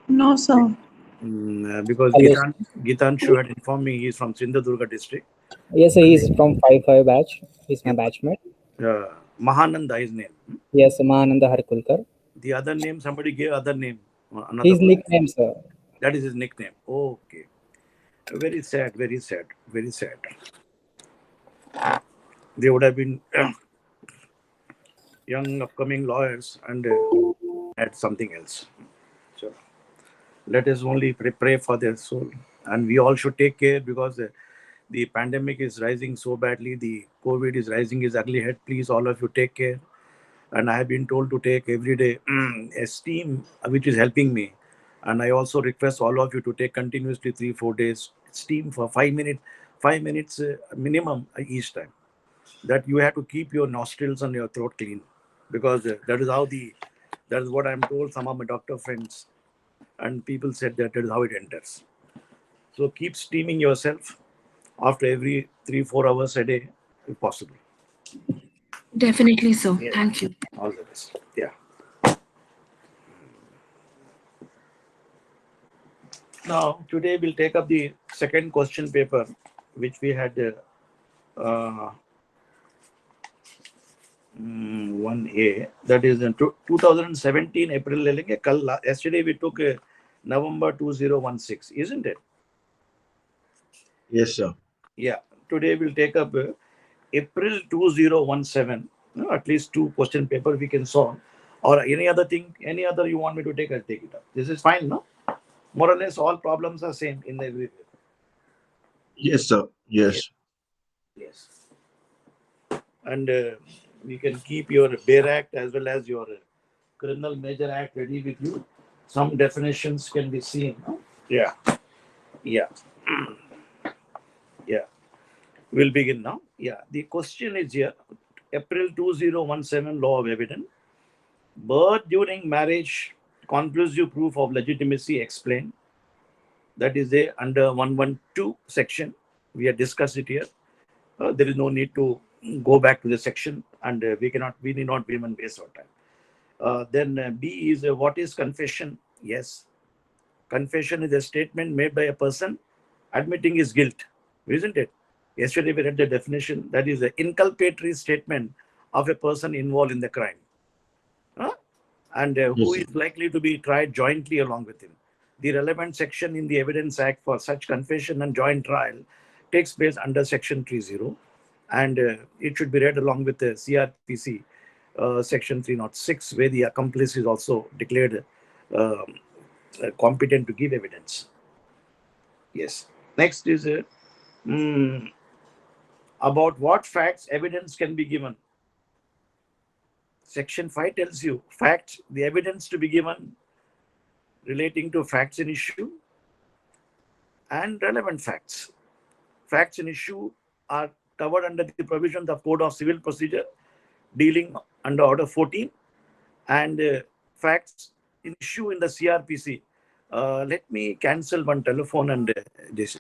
No, sir. Because Hello. Gitanshu had informed me he's from Sindhudurga district. Yes, sir, he's from 5 batch. He's my Yeah. batchmate. Mahananda, his name. Yes, Mahananda Harkulkar. The other name, somebody gave other name, another His person. nickname, sir. That is his nickname. Okay. Very sad, very sad, very sad. They would have been young upcoming lawyers and had something else. So let us only pray for their soul. And we all should take care because the pandemic is rising so badly. The COVID is rising his ugly head. Please, all of you, take care. And I have been told to take every day a steam, which is helping me. And I also request all of you to take continuously 3-4 days steam for 5 minutes, 5 minutes minimum each time. That you have to keep your nostrils and your throat clean, because that is what I'm told. Some of my doctor friends and people said that is how it enters. So keep steaming yourself after every 3-4 hours a day, if possible. Definitely, sir. Yeah, Thank you. all the best. Yeah. Now, today we'll take up the second question paper, which we had 1A. That is in 2017 April. Yesterday we took November 2016, isn't it? Yes, sir. Yeah. Today we'll take up April 2017. At least two question paper we can solve. Or any other thing, any other you want me to take, I'll take it up. This is fine, no? More or less all problems are same in the every paper. Yes, sir. Yes. Yes. Yes. And you can keep your Bear Act as well as your Criminal Major Act ready with you. Some definitions can be seen. No? Yeah. Yeah. Yeah. We'll begin now. Yeah. The question is here April 2017 Law of Evidence. Birth during marriage, conclusive proof of legitimacy explained. That is there under 112 section. We have discussed it here. There is no need to go back to the section, and we need not even waste our time. Then B is what is confession? Yes, confession is a statement made by a person admitting his guilt, isn't it? Yesterday we read the definition. That is an inculpatory statement of a person involved in the crime, and Yes, who sir. is likely to be tried jointly along with him. The relevant section in the Evidence Act for such confession and joint trial takes place under Section 30, and it should be read along with the CRPC Section 306, where the accomplice is also declared competent to give evidence. Yes. Next is mm, about what facts evidence can be given. Section 5 tells you facts, the evidence to be given relating to facts in issue and relevant facts. Facts in issue are covered under the provisions of Code of Civil Procedure dealing under Order 14, and facts in issue in the CRPC. Let me cancel one telephone and this.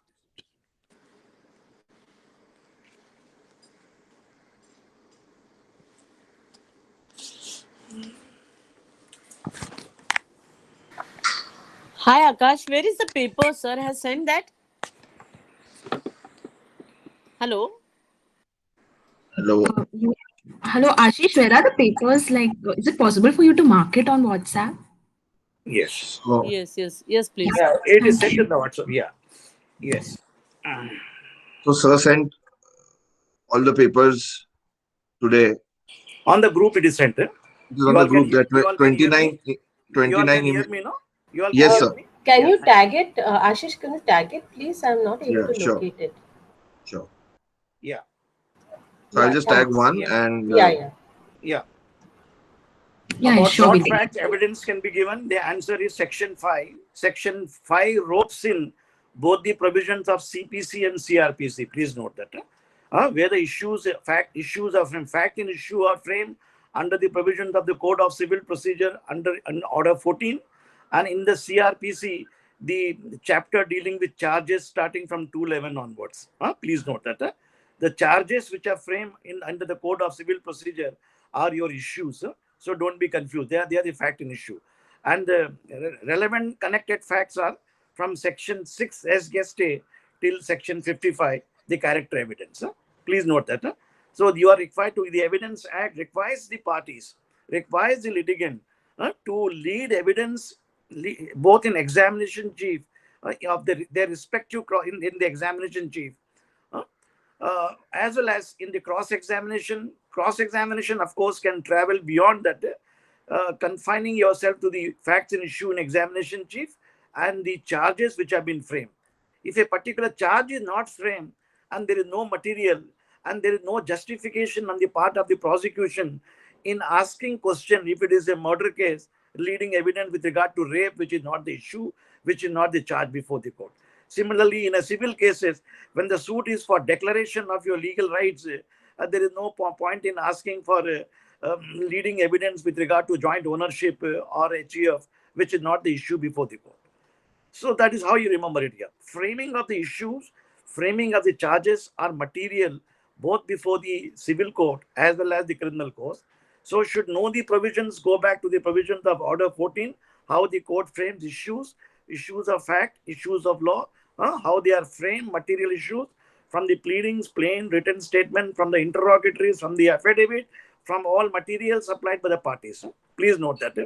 Hi Akash, where is the paper? Sir has sent that. Hello. Hello. Yeah. Hello, Ashish. Where are the papers? Like, is it possible for you to mark it on WhatsApp? Yes. So, Yes, Yeah. please. Yeah, it is Thank sent in you. the WhatsApp. Yeah. Yes. so sir sent all the papers today. On the group it is sent. It is on You the all can group hear. that You all can hear me. 29, You all 29 can hear email. me, no? You all can Yes, Uh, hear sir. me. can Yeah. you Thank you. tag it, Ashish? Can you tag it, please? I'm not able Yeah, to sure. locate it. Sure. Yeah. So I'll Yeah, just tag thanks. one Yeah. and Yeah. Yeah. Yeah, About sure. what Will. fact evidence can be given? The answer is Section 5. Section 5 ropes in both the provisions of CPC and CRPC. Please note that. Where the issues are from fact in issue are framed under the provisions of the Code of Civil Procedure under Order 14, and in the CRPC, the chapter dealing with charges starting from 211 onwards. Please note that. The charges which are framed in under the Code of Civil Procedure are your issues. So don't be confused. They are the fact in issue. And the relevant connected facts are from section 6 as guest A till section 55, the character evidence. Please note that. So you are required to, the Evidence Act requires the parties, requires the litigant to lead evidence both in examination chief of their respective in the examination chief, uh, as well as in the cross examination. Cross examination, of course, can travel beyond that, confining yourself to the facts in issue in examination chief and the charges which have been framed. If a particular charge is not framed and there is no material and there is no justification on the part of the prosecution in asking question, if it is a murder case, leading evidence with regard to rape, which is not the issue, which is not the charge before the court. Similarly, in a civil cases, when the suit is for declaration of your legal rights, there is no point in asking for leading evidence with regard to joint ownership or HEF, which is not the issue before the court. So that is how you remember it here. Framing of the issues, framing of the charges are material both before the civil court as well as the criminal court. So should know the provisions, go back to the provisions of Order 14, how the court frames issues, issues of fact, issues of law, how they are framed, material issues, from the pleadings, plain written statement, from the interrogatories, from the affidavit, from all materials supplied by the parties. Please note that.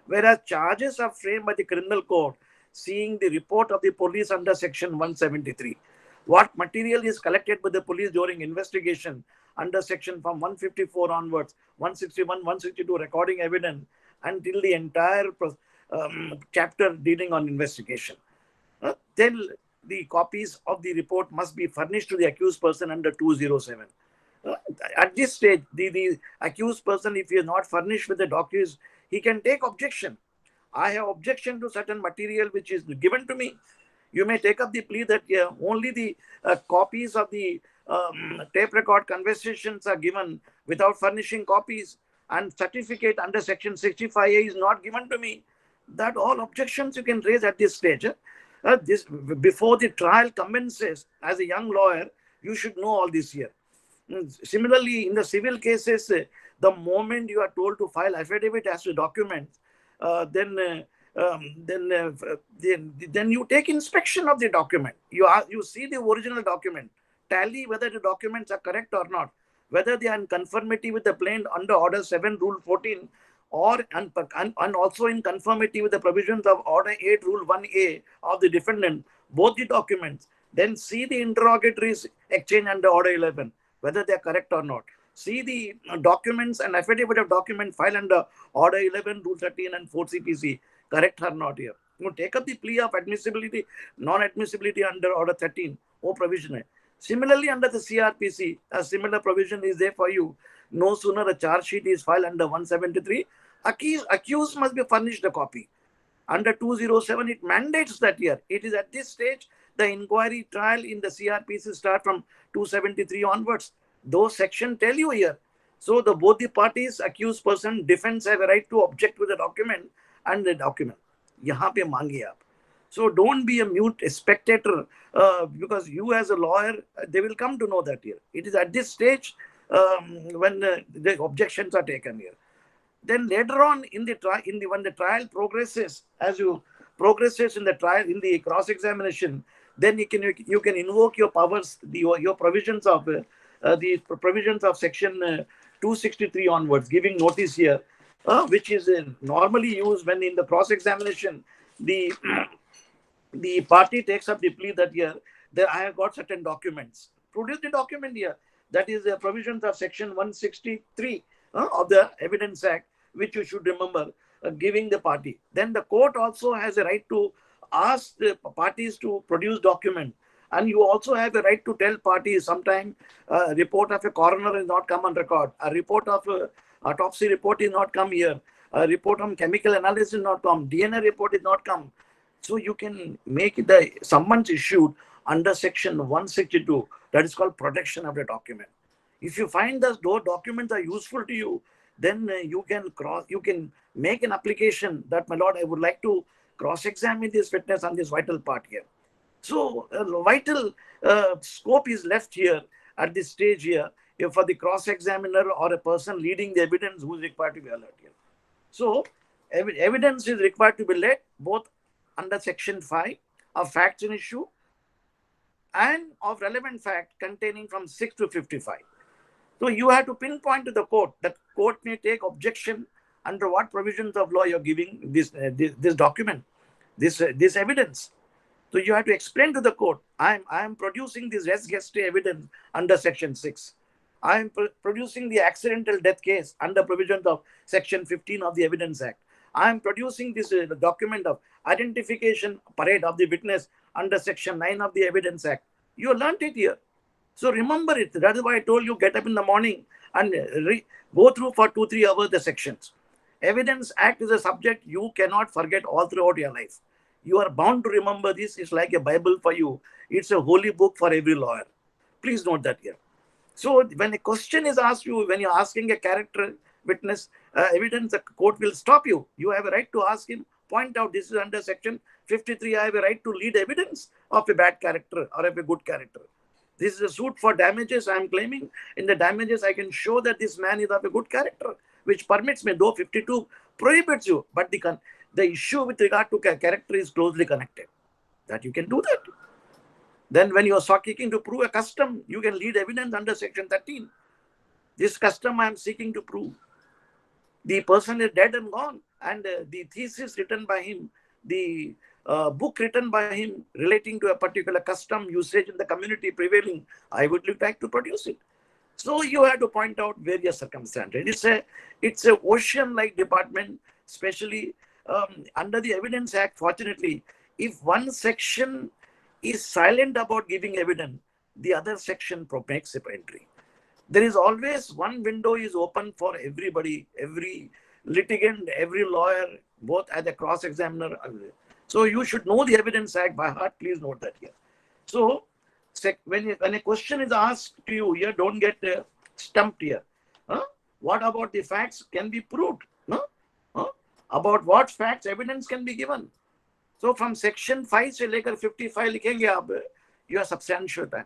Whereas charges are framed by the criminal court, seeing the report of the police under section 173. What material is collected by the police during investigation under section from 154 onwards, 161, 162 recording evidence, until the entire chapter dealing on investigation. Then the copies of the report must be furnished to the accused person under 207. Uh, at this stage, the accused person, if he is not furnished with the documents, he can take objection. I have objection to certain material which is given to me. You may take up the plea that only the copies of the tape record conversations are given without furnishing copies, and certificate under section 65A is not given to me. That all objections you can raise at this stage. This before the trial commences. As a young lawyer, you should know all this here. Similarly, in the civil cases, the moment you are told to file affidavit as to documents, then you take inspection of the document. You see the original document, tally whether the documents are correct or not, whether they are in conformity with the plain under Order 7, Rule 14, or and also in conformity with the provisions of Order 8, Rule 1A of the defendant, both the documents. Then see the interrogatories exchange under Order 11, whether they are correct or not. See the documents and affidavit of document filed under Order 11, Rule 13 and 4 CPC, correct or not here. You take up the plea of admissibility, non-admissibility under Order 13, or provision. Similarly, under the CRPC, a similar provision is there for you. No sooner a charge sheet is filed under 173, accused must be furnished a copy. Under 207, it mandates that here. It is at this stage, the inquiry trial in the CRPC start from 273 onwards. Those sections tell you here. So both the parties, accused person, defense have a right to object to the document and the document. यहाँ पे मांगिए आप. So don't be a mute spectator because you as a lawyer, they will come to know that here. It is at this stage when the objections are taken here. Then later on in the trial, when the trial progresses, as you progresses in the trial, in the cross-examination, then you can invoke your powers, your provisions of the provisions of section 263 onwards, giving notice here, which is normally used when in the cross-examination, the the party takes up the plea that here, I have got certain documents. Produce the document here. That is the provisions of section 163 of the Evidence Act, which you should remember, giving the party. Then the court also has a right to ask the parties to produce document. And you also have a right to tell parties sometime a report of a coroner is not come on record. A report of autopsy report is not come here. A report on chemical analysis is not come. DNA report is not come. So you can make the summons issued under section 162. That is called protection of the document. If you find that those documents are useful to you, then you can make an application that, my lord, I would like to cross-examine this witness on this vital part here. So vital scope is left here at this stage here for the cross-examiner or a person leading the evidence who is required to be alert here. So Evidence is required to be led both under section 5 of facts in issue and of relevant fact containing from 6 to 55. So you have to pinpoint to the court that court may take objection under what provisions of law you're giving this document, this evidence. So you have to explain to the court, I am producing this res geste evidence under section 6. I am producing the accidental death case under provisions of section 15 of the Evidence Act. I am producing this document of identification parade of the witness under section 9 of the Evidence Act. You learned it here. So remember it. That is why I told you get up in the morning and go through for 2-3 hours the sections. Evidence Act is a subject you cannot forget all throughout your life. You are bound to remember this. It's like a Bible for you. It's a holy book for every lawyer. Please note that here. So when a question is asked you, when you're asking a character witness evidence, the court will stop you. You have a right to ask him, point out this is under section 53. I have a right to lead evidence of a bad character or of a good character. This is a suit for damages. I am claiming in the damages I can show that this man is of a good character, which permits me, though 52 prohibits you, but the issue with regard to character is closely connected. That you can do that. Then when you are seeking to prove a custom, you can lead evidence under section 13. This custom I am seeking to prove. The person is dead and gone, and the thesis written by him, the book written by him relating to a particular custom usage in the community prevailing, I would like to produce it. So you have to point out various circumstances. It's a ocean-like department, especially under the Evidence Act. Fortunately, if one section is silent about giving evidence, the other section makes a entry. There is always one window is open for everybody, every litigant, every lawyer, both as a cross-examiner. So you should know the Evidence Act by heart. Please note that here. So when a question is asked to you here, don't get stumped here. What about the facts can be proved? About what facts evidence can be given? So from section 5 से लेकर 55 लिखेंगे आप, you have substantial time.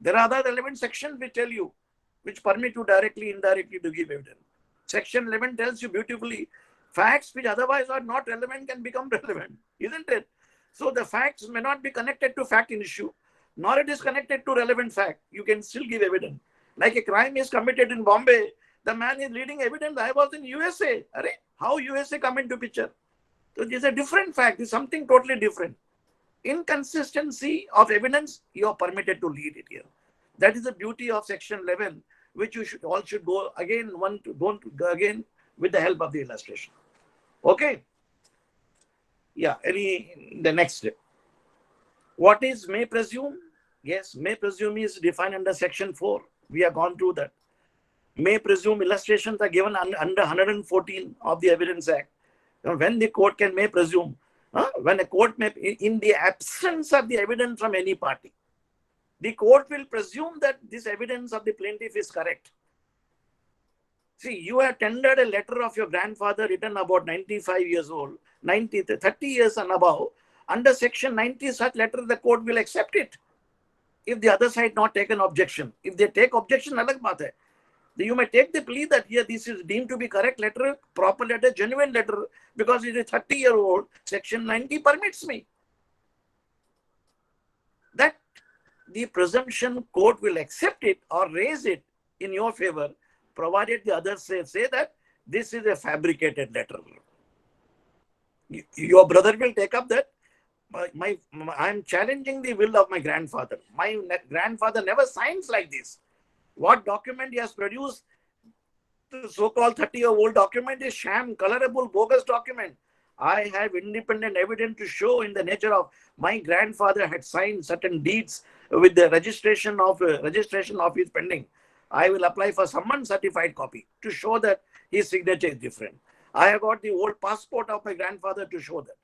There are other relevant sections which tell you, which permit you directly, indirectly to give evidence. Section 11 tells you beautifully, facts which otherwise are not relevant can become relevant, isn't it? So the facts may not be connected to fact in issue, nor it is connected to relevant fact. You can still give evidence. Like a crime is committed in Bombay, the man is leading evidence, I was in USA. How USA come into picture? So this is a different fact. It's something totally different. Inconsistency of evidence, you are permitted to lead it here. That is the beauty of section 11, which you should go again, again with the help of the illustration. Okay. Yeah. The next step. What is may presume? Yes, may presume is defined under section 4. We have gone through that. May presume illustrations are given under 114 of the Evidence Act. When the court may presume, when a court may, in the absence of the evidence from any party, the court will presume that this evidence of the plaintiff is correct. See, you have tendered a letter of your grandfather written about 95 years old, 30 years and above. Under section 90, such letter, the court will accept it. If the other side not take an objection. If they take objection, alag baat hai. You may take the plea that here this is deemed to be correct letter, proper letter, genuine letter, because it is 30-year-old. Section 90 permits me. That the presumption court will accept it or raise it in your favor, provided the others say that this is a fabricated letter. Your brother will take up that. I'm challenging the will of my grandfather. My grandfather never signs like this. What document he has produced, the so-called 30-year-old document, is sham, colorable, bogus document. I have independent evidence to show in the nature of my grandfather had signed certain deeds with the registration office pending. I will apply for someone certified copy to show that his signature is different. I have got the old passport of my grandfather to show that.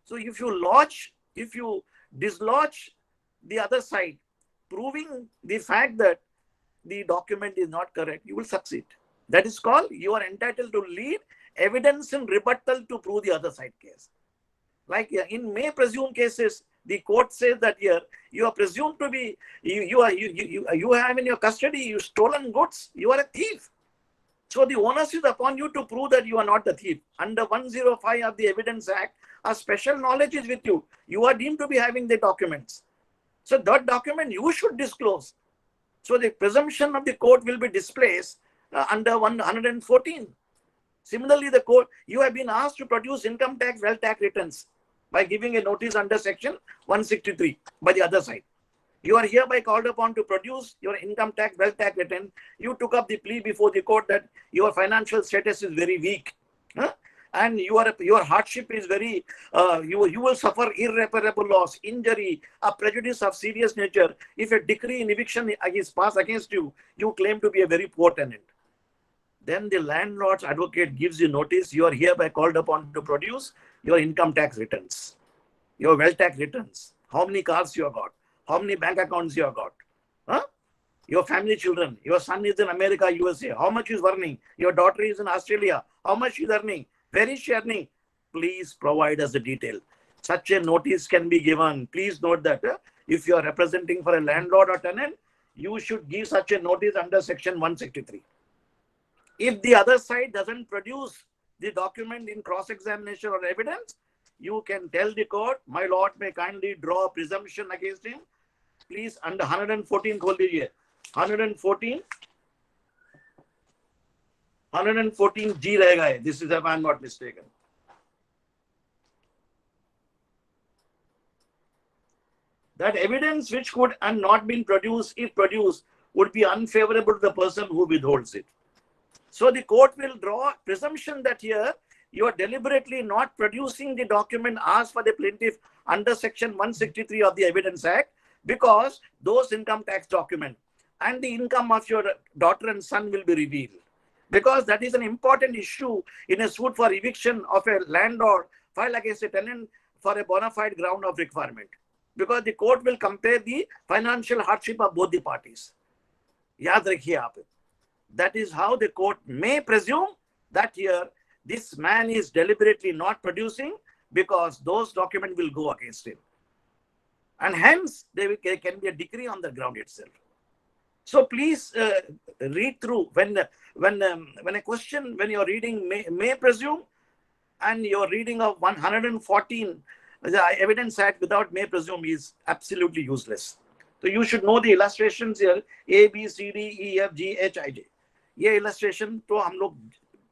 So if you dislodge the other side, proving the fact that the document is not correct, you will succeed. That is called you are entitled to lead evidence in rebuttal to prove the other side case. Like in may presume cases, the court says that here you are presumed to be you have in your custody you stolen goods. You are a thief. So the onus is upon you to prove that you are not the thief. Under 105 of the Evidence Act, a special knowledge is with you. You are deemed to be having the documents. So that document you should disclose. So the presumption of the court will be displaced under 114. Similarly, the court, you have been asked to produce income tax, wealth tax returns by giving a notice under section 163 by the other side. You are hereby called upon to produce your income tax, wealth tax return. You took up the plea before the court that your financial status is very weak. And your hardship is very, you will suffer irreparable loss, injury, a prejudice of serious nature. If a decree in eviction is passed against you, you claim to be a very poor tenant. Then the landlord's advocate gives you notice, you are hereby called upon to produce your income tax returns, your wealth tax returns, how many cars you have got, how many bank accounts you have got, your family children, your son is in America, USA, how much is earning, your daughter is in Australia, how much is earning, where is she earning? Please provide us the detail. Such a notice can be given. Please note that if you are representing for a landlord or tenant, you should give such a notice under section 163. If the other side doesn't produce the document in cross-examination or evidence, you can tell the court, my lord may kindly draw a presumption against him. Please, under 114, 114, 114G रहेगा है. This is if I am not mistaken. That evidence which could and not been produced, if produced, would be unfavorable to the person who withholds it. So the court will draw presumption that here you are deliberately not producing the document asked for the plaintiff under section 163 of the Evidence Act, because those income tax document and the income of your daughter and son will be revealed. Because that is an important issue in a suit for eviction of a landlord filed against a tenant for a bona fide ground of requirement. Because the court will compare the financial hardship of both the parties. Yaad rakhiye aap. That is how the court may presume that here this man is deliberately not producing, because those documents will go against him. And hence, there can be a decree on the ground itself. So please read through when a question, when you're reading may presume, and you're reading of 114, the Evidence Act without may presume is absolutely useless. So you should know the illustrations here, A, B, C, D, E, F, G, H, I, J. ये illustration तो हम लोग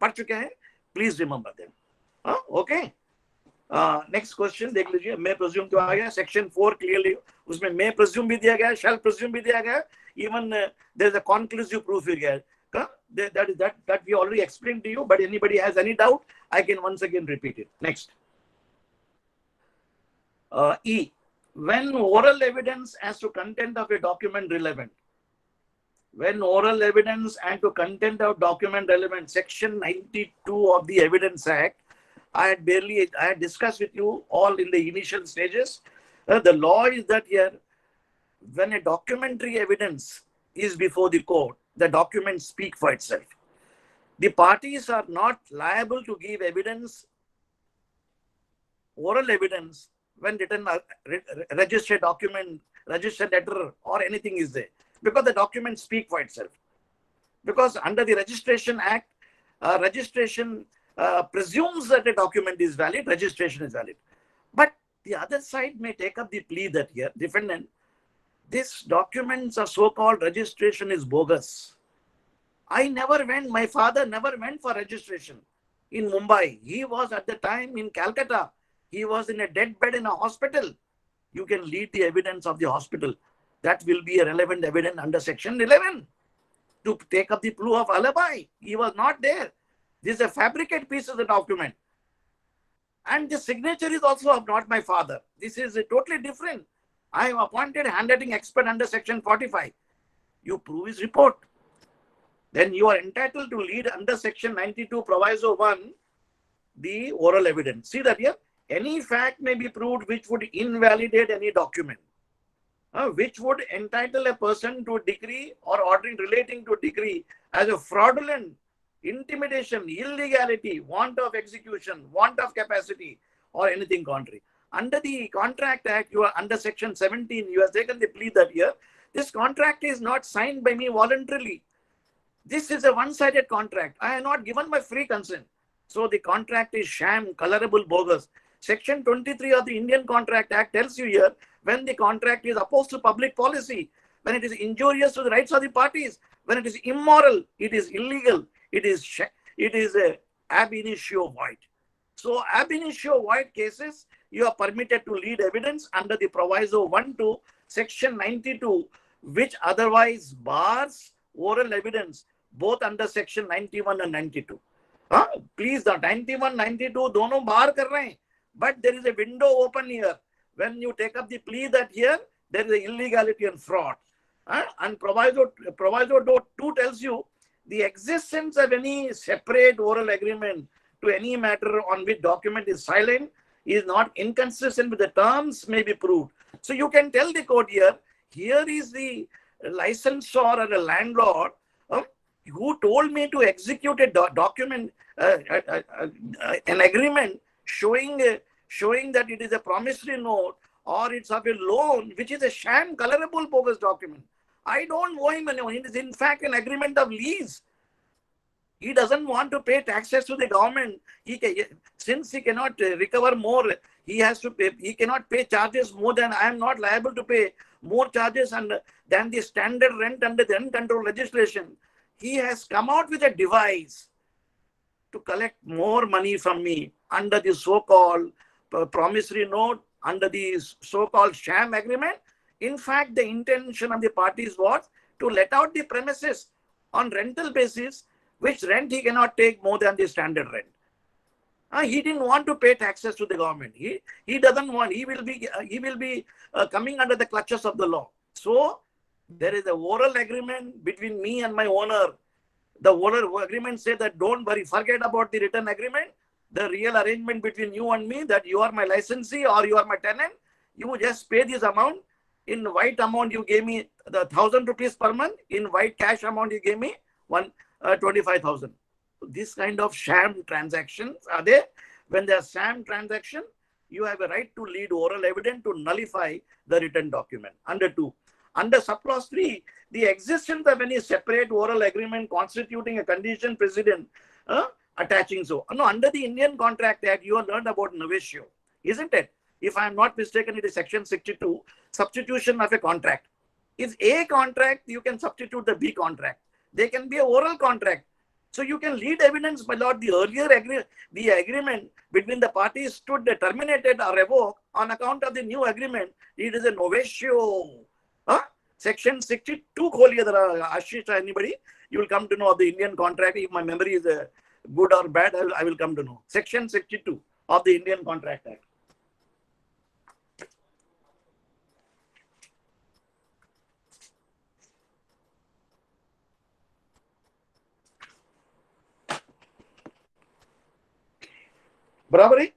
पढ़ चुके हैं. Please remember them. Okay. Next question देख लीजिए. May presume तो आ गया. Section 4 clearly उसमें may presume भी दिया गया है, shall presume भी दिया गया है. Even there is a conclusive proof भी गया है. That we already explained to you. But anybody has any doubt, I can once again repeat it. Next. E. When oral evidence as to content of a document relevant. When oral evidence and to content of document relevant, section 92 of the Evidence Act, I had discussed with you all in the initial stages. The law is that here, when a documentary evidence is before the court, the documents speak for itself. The parties are not liable to give evidence, oral evidence, when written registered document, registered letter, or anything is there. Because the documents speak for itself. Because under the Registration Act, registration presumes that a document is valid, registration is valid. But the other side may take up the plea that here, defendant, these documents are so-called registration is bogus. My father never went for registration in Mumbai. He was at the time in Calcutta. He was in a dead bed in a hospital. You can lead the evidence of the hospital. That will be a relevant evidence under section 11 to take up the proof of alibi. He was not there. This is a fabricated piece of the document. And the signature is also of not my father. This is totally different. I am appointed handwriting expert under section 45. You prove his report. Then you are entitled to lead under section 92 proviso 1 the oral evidence. See that here? Any fact may be proved which would invalidate any document. Which would entitle a person to a decree or ordering relating to a decree as a fraudulent, intimidation, illegality, want of execution, want of capacity, or anything contrary. Under the Contract Act, you are under section 17, you have taken the plea that here, this contract is not signed by me voluntarily. This is a one-sided contract. I have not given my free consent. So the contract is sham, colorable, bogus. Section 23 of the Indian Contract Act tells you here when the contract is opposed to public policy, when it is injurious to the rights of the parties, when it is immoral, it is illegal, it is a ab initio void. So ab initio void cases, you are permitted to lead evidence under the proviso 1 to section 92, which otherwise bars oral evidence both under section 91 and 92. Please, the 91, 92, dono bar kar rahe hain. But there is a window open here. When you take up the plea that here, there is a illegality and fraud. And proviso 2 tells you the existence of any separate oral agreement to any matter on which document is silent is not inconsistent with the terms may be proved. So you can tell the court here is the licensor or a landlord who told me to execute a document, an agreement showing that it is a promissory note or it's of a loan, which is a sham, colorable, bogus document. I don't owe him money. It is in fact an agreement of lease. He doesn't want to pay taxes to the government. Since he cannot recover more, he has to pay. He cannot pay charges more than I am not liable to pay more charges than the standard rent under the uncontrolled legislation. He has come out with a device to collect more money from me under the so-called promissory note, under the so-called sham agreement. In fact, the intention of the parties was to let out the premises on rental basis, which rent he cannot take more than the standard rent. He didn't want to pay taxes to the government. He doesn't want. He will be coming under the clutches of the law. So there is a oral agreement between me and my owner. The oral agreement says that don't worry, forget about the written agreement. The real arrangement between you and me, that you are my licensee or you are my tenant. You just pay this amount. In white amount, you gave me the 1,000 rupees per month. In white cash amount, you gave me 25,000. This kind of sham transactions are there. When there are sham transactions, you have a right to lead oral evidence to nullify the written document. Under 2. Under subclause 3, the existence of any separate oral agreement constituting a condition precedent attaching so. No, under the Indian Contract Act, you have learned about novatio, isn't it? If I am not mistaken, it is section 62, substitution of a contract. If A contract, you can substitute the B contract. They can be an oral contract. So you can lead evidence, my lord, the earlier the agreement between the parties stood terminated or revoked on account of the new agreement. It is a novatio. Section 62, Ashish, anybody, you will come to know of the Indian contract. If my memory is good or bad, I will come to know. Section 62 of the Indian Contract Act. बराबर है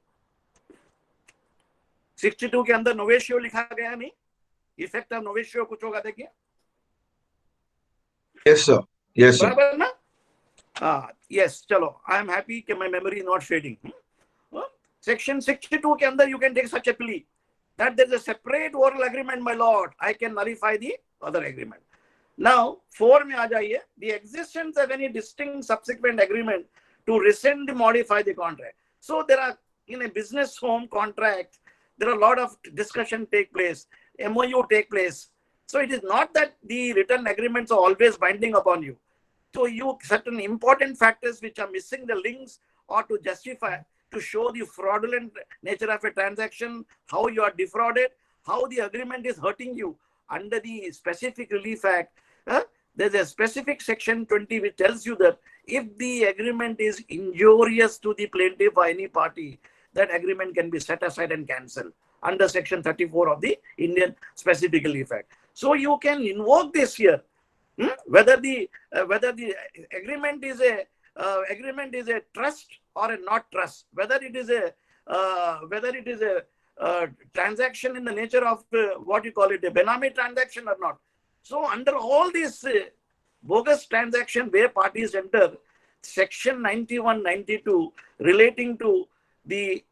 62 के अंदर नोवेशियो लिखा गया नहीं effect of नोवेशियो कुछ होगा देखिए Yes, sir. Yes, sir. बराबर ना yes चलो I am happy कि my memory is not fading. Section 62 के अंदर you can take such a plea that there is a separate oral agreement, my lord. I can nullify the other agreement. Now 4 में आ जाइए, the existence of any distinct subsequent agreement to rescind, modify the contract. So there are, in a business home contract, there are a lot of discussion take place, MOU take place. So it is not that the written agreements are always binding upon you. So you certain important factors which are missing the links or to justify, to show the fraudulent nature of a transaction, how you are defrauded, how the agreement is hurting you. Under the specific relief act, there's a specific section 20 which tells you that if the agreement is injurious to the plaintiff or any party, that agreement can be set aside and cancelled under section 34 of the Indian Specific Relief Act. So you can invoke this here, whether the agreement is a trust or a not trust, whether it is a transaction in the nature of what you call it, a benami transaction or not. So under all these bogus transaction where parties enter, section 91, 92 relating to the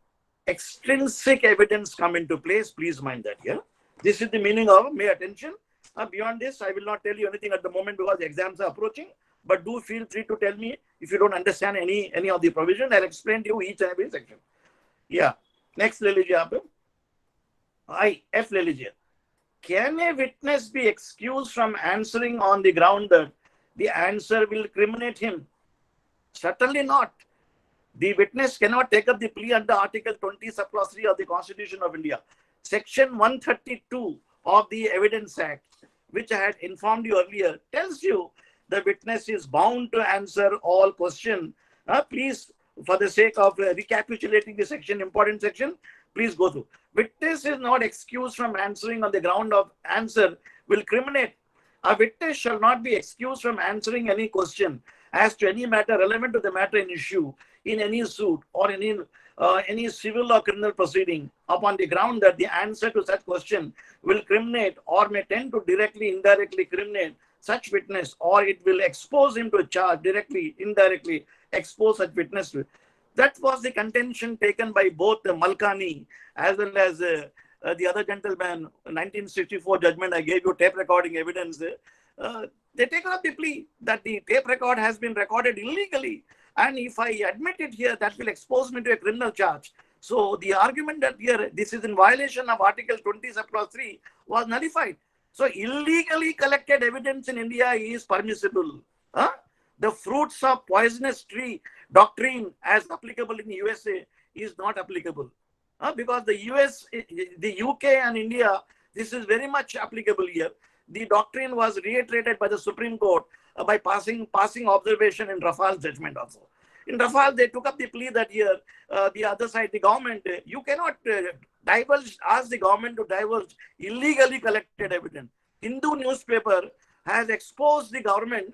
extrinsic evidence come into place. Please mind that here. This is the meaning of, may attention. Beyond this, I will not tell you anything at the moment because the exams are approaching. but do feel free to tell me if you don't understand any of the provision. I'll explain to you each and every section. Yeah. Next, ले लीजिए आप. F ले लीजिए. Can a witness be excused from answering on the ground that the answer will criminate him? Certainly not. The witness cannot take up the plea under Article 20, Subclause 3 of the Constitution of India. Section 132 of the Evidence Act, which I had informed you earlier, tells you the witness is bound to answer all questions. Please, for the sake of recapitulating the section, important section, please go through. Witness is not excused from answering on the ground of answer will criminate. A witness shall not be excused from answering any question as to any matter relevant to the matter in issue in any suit or in any civil or criminal proceeding upon the ground that the answer to such question will criminate or may tend to directly, indirectly criminate such witness, or it will expose him to a charge directly, indirectly expose such witness to. That was the contention taken by both Malkani as well as the other gentleman. 1964 judgment, I gave you tape recording evidence. They take up the plea that the tape record has been recorded illegally, and if I admit it here, that will expose me to a criminal charge. So the argument that here this is in violation of Article 20, Subclause 3 was nullified. So illegally collected evidence in India is permissible. The fruits of poisonous tree doctrine as applicable in the USA is not applicable. Because the US, the UK and India, this is very much applicable here. The doctrine was reiterated by the Supreme Court by passing observation in Rafale judgment also. In Rafale, they took up the plea that here, the other side, the government, you cannot ask the government to divulge illegally collected evidence. Hindu newspaper has exposed the government,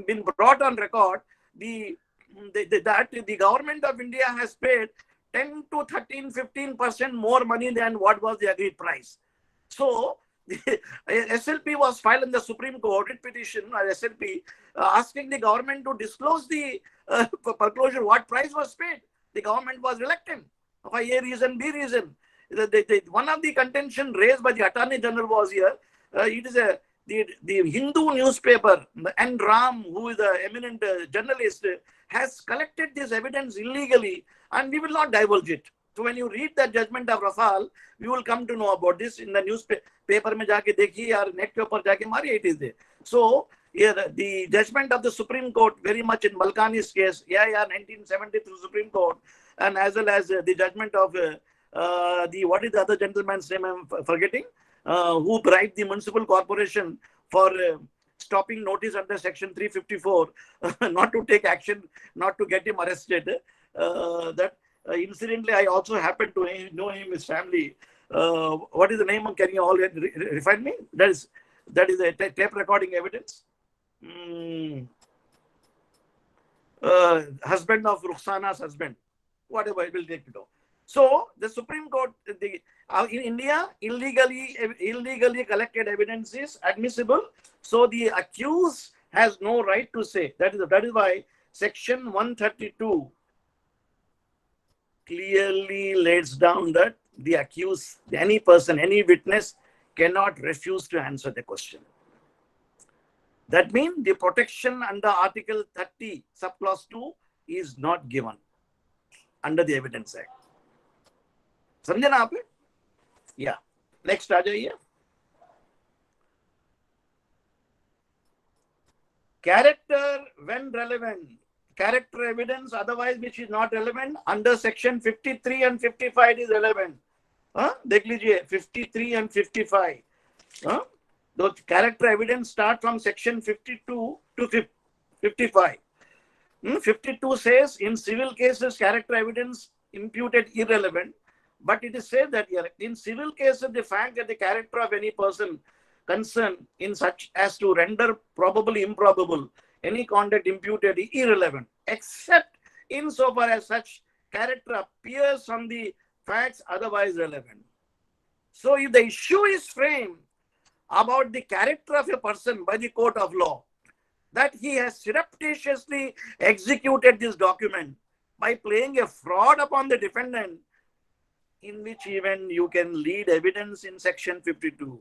been brought on record, that the government of India has paid 10 to 13, 15% more money than what was the agreed price. So, the SLP was filed in the Supreme Court, petition or SLP, asking the government to disclose the foreclosure, what price was paid. The government was reluctant for A reason, B reason. One of the contention raised by the Attorney General was here, it is the Hindu newspaper, N. Ram, who is an eminent journalist, has collected this evidence illegally, and we will not divulge it. So when you read the judgment of Rafale, you will come to know about this in the newspaper. में जाके देखिए और net के ऊपर जाके मारिए, it is there. So here the judgment of the Supreme Court, very much in Malkani's case, 1970 through Supreme Court, and as well as the judgment of what is the other gentleman's name I'm forgetting, who bribed the municipal corporation for stopping notice under section 354, not to take action, not to get him arrested. Incidentally, I also happen to know him, his family. What is the name? Can you all refine me? That is a tape recording evidence. Husband of Rukhsana's husband. Whatever, it will take to know. So the Supreme Court, in India, illegally collected evidence is admissible. So the accused has no right to say. That is why Section 132 clearly lays down that the accused, any person, any witness cannot refuse to answer the question. That means the protection under Article 30, Subclause 2 is not given under the Evidence Act. समझे ना आपने? Yeah. Next आ जाइए. Character when relevant. Character evidence otherwise which is not relevant under section 53 and 55 is relevant. देख लीजिए 53 and 55. Those character evidence start from section 52 to 55. 52 says in civil cases character evidence imputed irrelevant. But it is said that here, in civil cases, the fact that the character of any person concerned in such as to render probably improbable any conduct imputed irrelevant, except insofar as such character appears from the facts otherwise relevant. So if the issue is framed about the character of a person by the court of law, that he has surreptitiously executed this document by playing a fraud upon the defendant, in which even you can lead evidence in section 52.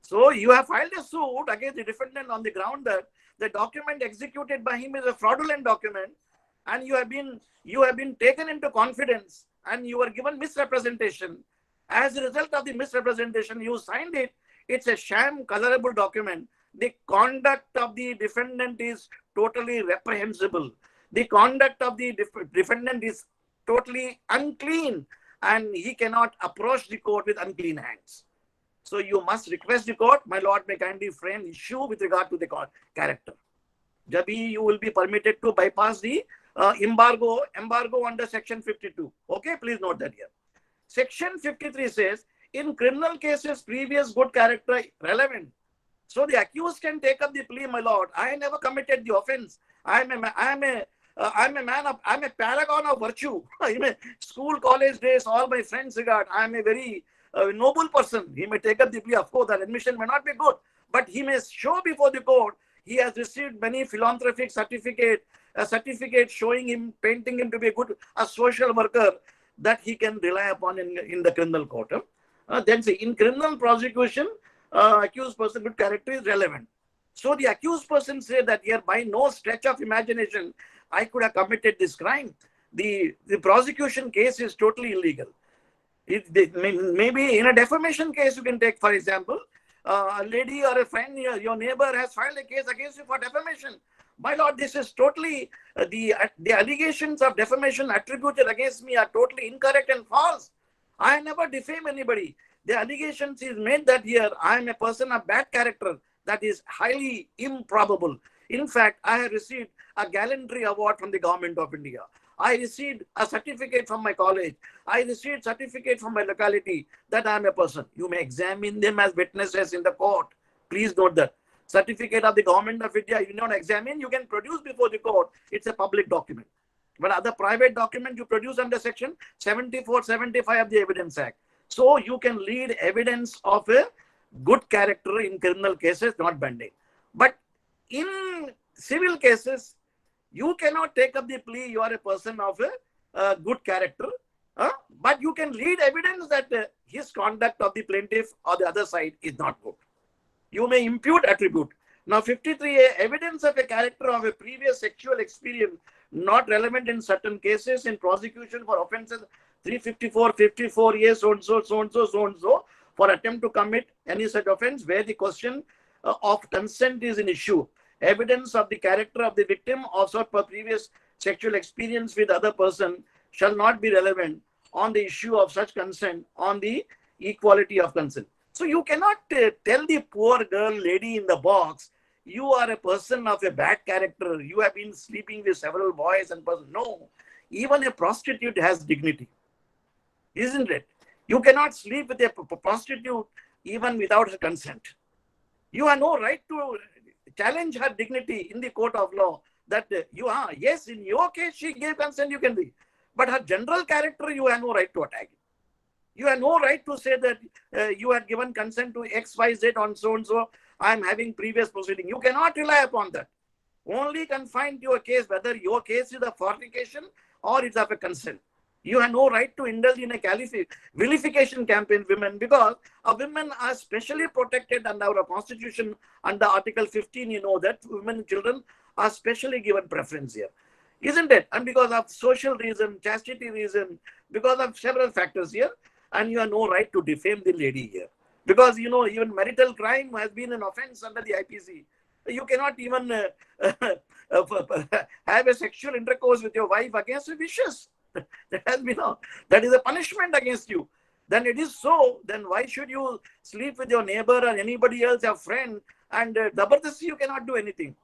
So you have filed a suit against the defendant on the ground that the document executed by him is a fraudulent document, and you have been taken into confidence, and you were given misrepresentation. As a result of the misrepresentation, you signed it. It's a sham, colorable document. The conduct of the defendant is totally reprehensible. The conduct of the defendant is totally unclean, and he cannot approach the court with unclean hands. So you must request the court, my lord, may kindly frame issue with regard to the court character. Jabi, you will be permitted to bypass the embargo under section 52. Okay, please note that here. Section 53 says, in criminal cases, previous good character relevant. So the accused can take up the plea, my lord. I never committed the offense. I'm a paragon of virtue. In my school, college days, all my friends regard. I'm a very noble person. He may take up the plea. Of course, that admission may not be good, but he may show before the court he has received many philanthropic certificate, a certificate showing him, painting him to be a social worker that he can rely upon in the criminal court. Then say, in criminal prosecution, accused person good character is relevant. So the accused person say that here, by no stretch of imagination, I could have committed this crime. The prosecution case is totally illegal. Maybe in a defamation case, you can take, for example, a lady or a friend, your neighbor has filed a case against you for defamation. My lord, this is totally, the allegations of defamation attributed against me are totally incorrect and false. I never defame anybody. The allegations is made that here I am a person of bad character. That is highly improbable. In fact, I have received a gallantry award from the government of India. I received a certificate from my college. I received certificate from my locality that I am a person. You may examine them as witnesses in the court. Please note that. Certificate of the government of India, you not examine, you can produce before the court. It's a public document. But other private document you produce under section 74, 75 of the Evidence Act. So you can lead evidence of a good character in criminal cases, not binding. But in civil cases, you cannot take up the plea, you are a person of a good character, but you can lead evidence that his conduct of the plaintiff or the other side is not good. You may impute attribute. Now 53A, evidence of a character of a previous sexual experience not relevant in certain cases in prosecution for offenses 354, 54A, so and so, so and so, so and so, for attempt to commit any such offense where the question of consent is an issue. Evidence of the character of the victim of such previous sexual experience with other person shall not be relevant on the issue of such consent on the equality of consent. So you cannot tell the poor girl, lady in the box, you are a person of a bad character. You have been sleeping with several boys and person. No, even a prostitute has dignity, isn't it? You cannot sleep with a prostitute even without her consent. You have no right to challenge her dignity in the court of law. That you are, yes, in your case she gave consent, you can be, but her general character you have no right to attack it. You have no right to say that you had given consent to XYZ on so and so. I am having previous proceeding. You cannot rely upon that. Only confined to your case, whether your case is a fornication or it's of a consent. You have no right to indulge in a vilification campaign women, because women are specially protected under our constitution under Article 15. You know that women and children are specially given preference here, isn't it? And because of social reason, chastity reason, because of several factors here, and you have no right to defame the lady here. Because, you know, even marital crime has been an offense under the IPC. You cannot even have a sexual intercourse with your wife against her wishes. That is a punishment against you. Then it is so, then why should you sleep with your neighbor or anybody else, your friend, and zabardasti you cannot do anything.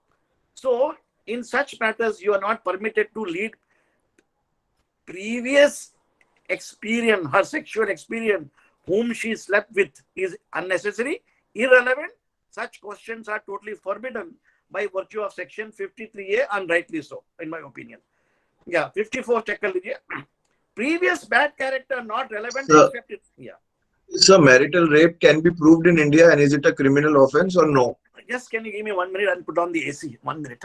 So in such matters, you are not permitted to lead previous experience, her sexual experience, whom she slept with is unnecessary, irrelevant. Such questions are totally forbidden by virtue of section 53A, and rightly so, in my opinion. Yeah, 54 check kar lijiye. Previous bad character not relevant. Sir, Except it, yeah. So marital rape can be proved in India, and is it a criminal offense or no? Just can you give me 1 minute? I'll put on the AC. 1 minute.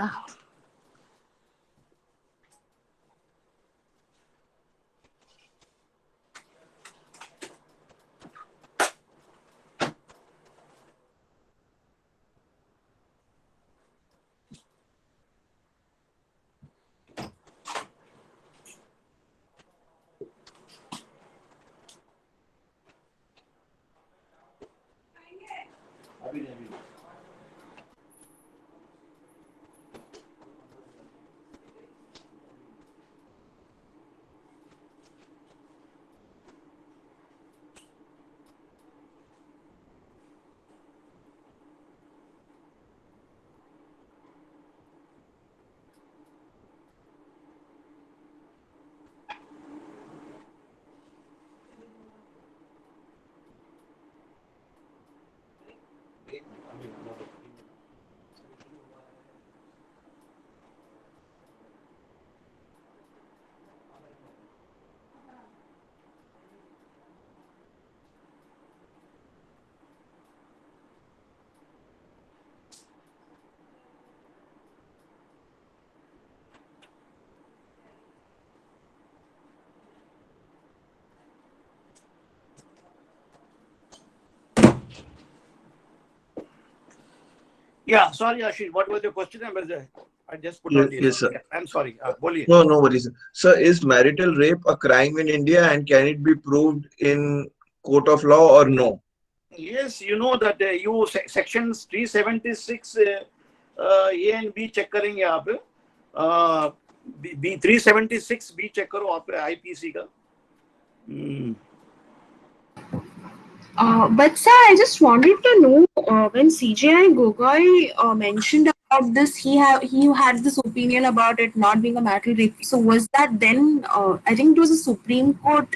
Yeah, sorry, Ashish. What was your question? I just put Yes, on this. yes, sir. Yeah, I'm sorry. Boliye. No, no worries. Sir, is marital rape a crime in India and can it be proved in court of law or no? Yes, you know that you sections 376 A and B check करेंगे आप B 376 B check करो आप IPC का. But sir, I just wanted to know when CJI Gogoi mentioned about this, he had this opinion about it not being a marital rape. So was that then? I think it was a Supreme Court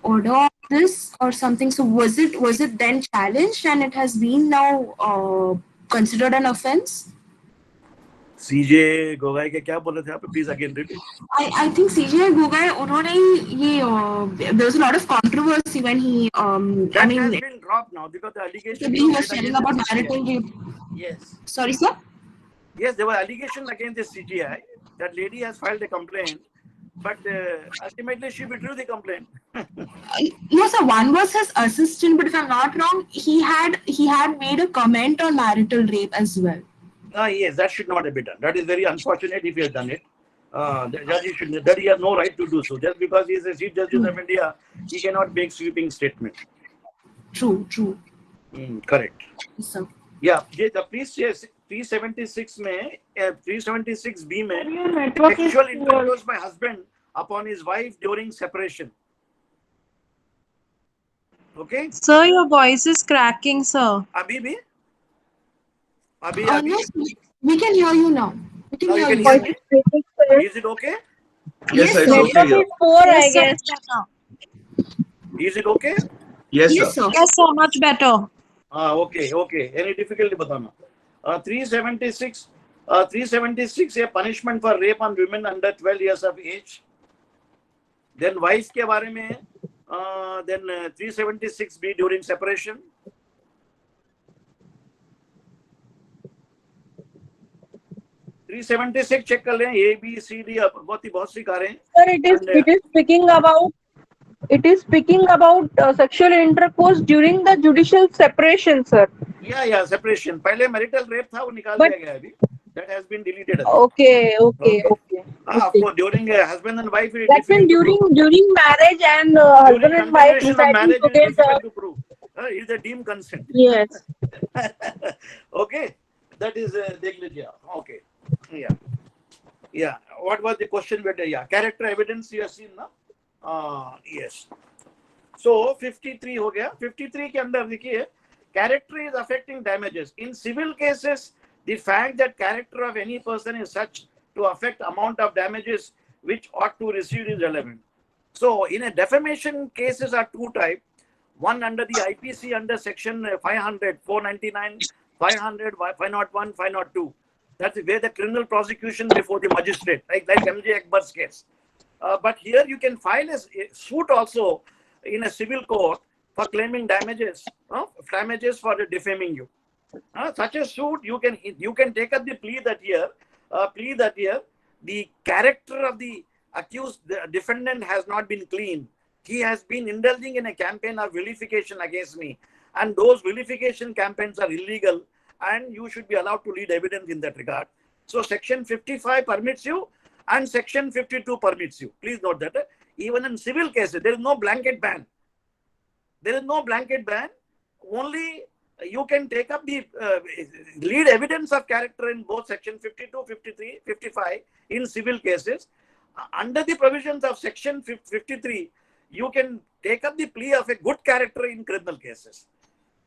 order on this or something. So was it then challenged and it has been now considered an offense? CJ Gogoi के क्या बोले थे आप? Please again repeat. I think CJI Gogoi उन्होंने ये there was a lot of controversy when he That has been dropped now because the allegation he was telling about marital rape. Yes. Sorry, sir. Yes, there were allegations against the CGI. That lady has filed a complaint, but ultimately she withdrew the complaint. No, sir. One was his assistant, but if I'm not wrong, he had made a comment on marital rape as well. Yes, that should not have been done. That is very unfortunate if he has done it. The judge should, that he has no right to do so. Just because he is a Chief Justice of India, he cannot make sweeping statement. True. Correct. Yes, sir. Yeah, the police says 376 में 376 B में network is sexual poor. intercourse by husband upon his wife during separation. Okay. Sir, your voice is cracking, sir. अभी भी? अभी No, sir. We can hear you now. We can Now you hear can you. hear me? Is it okay? Yes, sir, it's sir. okay here. Poor, I Yes, sir. guess. Is it okay? Yes, Yes, sir. sir. Yes, sir. Much better. Okay. Any difficulty बताना. 376 376 a punishment for rape on women under 12 years of age. Then wife के बारे में then 376 B during separation. 376 check कर लें. A B C D बहुत सी कारें. Sir, it is speaking about sexual intercourse during the judicial separation, sir. Yeah, separation. पहले marital rape था वो निकाल But- दिया गया अभी. That has been deleted. Okay. Of course, during husband and wife, it is That means difficult to prove. during marriage and During husband and wife continuation of deciding marriage, to it is get difficult to prove. It is a deemed consent. yes. Okay, that is negligence. Okay, yeah. What was the question? Yeah, character evidence you have seen, na? Yes. So 53 हो गया. 53 के अंदर देखिए, character is affecting damages. In civil cases, the fact that character of any person is such to affect amount of damages which ought to receive is relevant. So in a defamation, cases are two types. One under the IPC under section 500, 499, 500, 501, 502. That's where the criminal prosecution before the magistrate, like MJ Akbar's case. But here you can file a suit also in a civil court for claiming damages for defaming you. Such a suit you can take up the plea that here the character of the accused the defendant has not been clean. He has been indulging in a campaign of vilification against me, and those vilification campaigns are illegal, and you should be allowed to lead evidence in that regard. So section 55 permits you and section 52 permits you. Please note that even in civil cases there is no blanket ban. Only you can take up the lead evidence of character in both section 52, 53, 55 in civil cases. Under the provisions of section 53, you can take up the plea of a good character in criminal cases.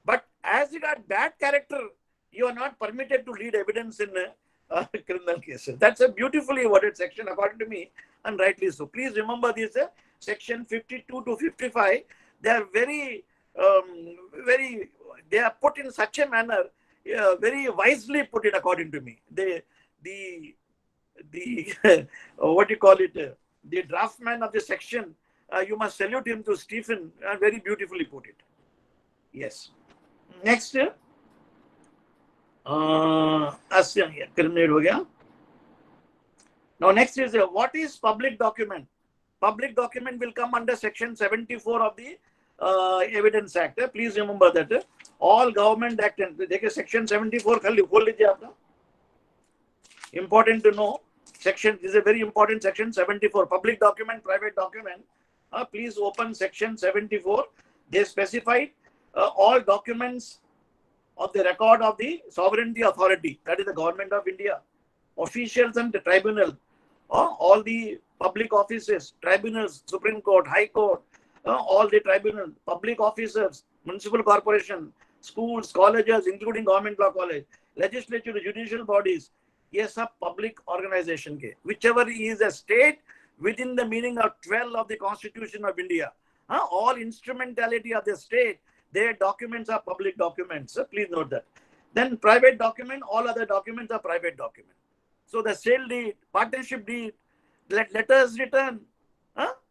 But as regards bad character, you are not permitted to lead evidence in criminal cases. That's a beautifully worded section according to me, and rightly so. Please remember this, section 52 to 55, they are very they are put in such a manner, very wisely put it according to me. The what do you call it? The draftman of the section, you must salute him to Stephen, very beautifully put it. Yes. Next, criminal ho gaya. Now next is what is public document? Public document will come under section 74 of the Evidence Act. Please remember that all government act, देखिए section 74 खोल लीजिए आपका. Important to know, section is a very important section 74, public document, private document. Please open section 74. They specified all documents of the record of the sovereignty authority, that is the government of India, officials and the tribunal, all the public offices, tribunals, Supreme Court, High Court, all the tribunal, public officers, municipal corporation, schools, colleges, including government law college, legislature, judicial bodies, ये सब public organization के, whichever is a state within the meaning of 12 of the Constitution of India, all instrumentality of the state, their documents are public documents. So please note that. Then private document, all other documents are private documents. So the sale deed, partnership deed, letters written,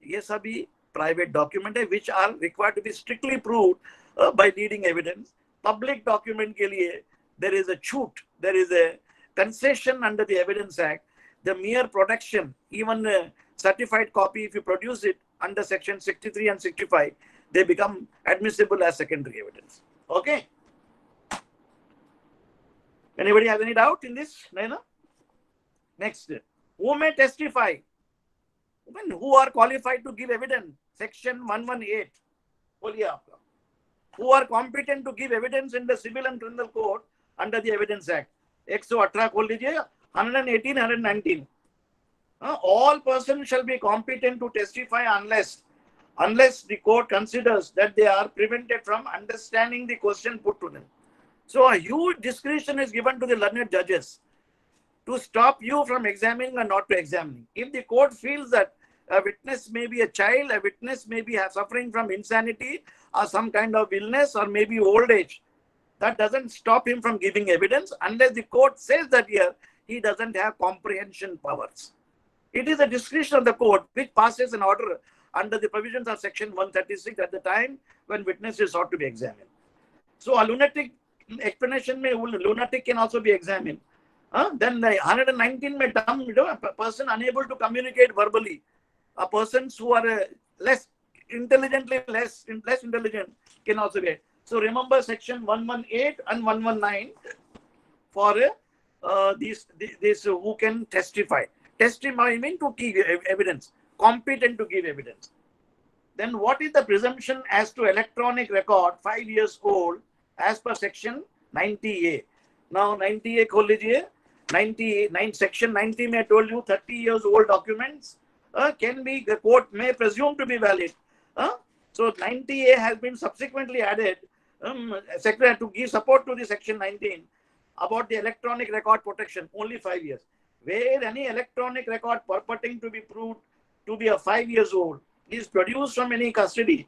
ये सभी private document है, which are required to be strictly proved by leading evidence. Public document के लिए there is a shoot, there is a concession under the Evidence Act. The mere production, even a certified copy, if you produce it under section 63 and 65, they become admissible as secondary evidence. Okay. Anybody have any doubt in this, Naina? Next, who may testify? Who are qualified to give evidence? Section 118. Who are competent to give evidence in the civil and criminal court under the Evidence Act? 118 खोल लीजिए, 118, 119. All persons shall be competent to testify unless the court considers that they are prevented from understanding the question put to them. So a huge discretion is given to the learned judges to stop you from examining or not to examining. If the court feels that a witness may be a child, a witness may be suffering from insanity or some kind of illness or maybe old age, that doesn't stop him from giving evidence unless the court says that here he doesn't have comprehension powers. It is a discretion of the court which passes an order under the provisions of section 136 at the time when witnesses ought to be examined. So a lunatic explanation may lunatic can also be examined. Then the 119 may dumb, a person unable to communicate verbally, a persons who are less intelligently less intelligent can also be. So remember section 118 and 119 for these who can testify. Testimony means to give evidence, competent to give evidence. Then what is the presumption as to electronic record 5 years old as per section 90A? Now 90A खोल लीजिए, 99 section 90 में I told you 30 years old documents can be, the court may presume to be valid. So 90A has been subsequently added to give support to the section 19 about the electronic record protection, only 5 years. Where any electronic record purporting to be proved to be a 5 years old is produced from any custody,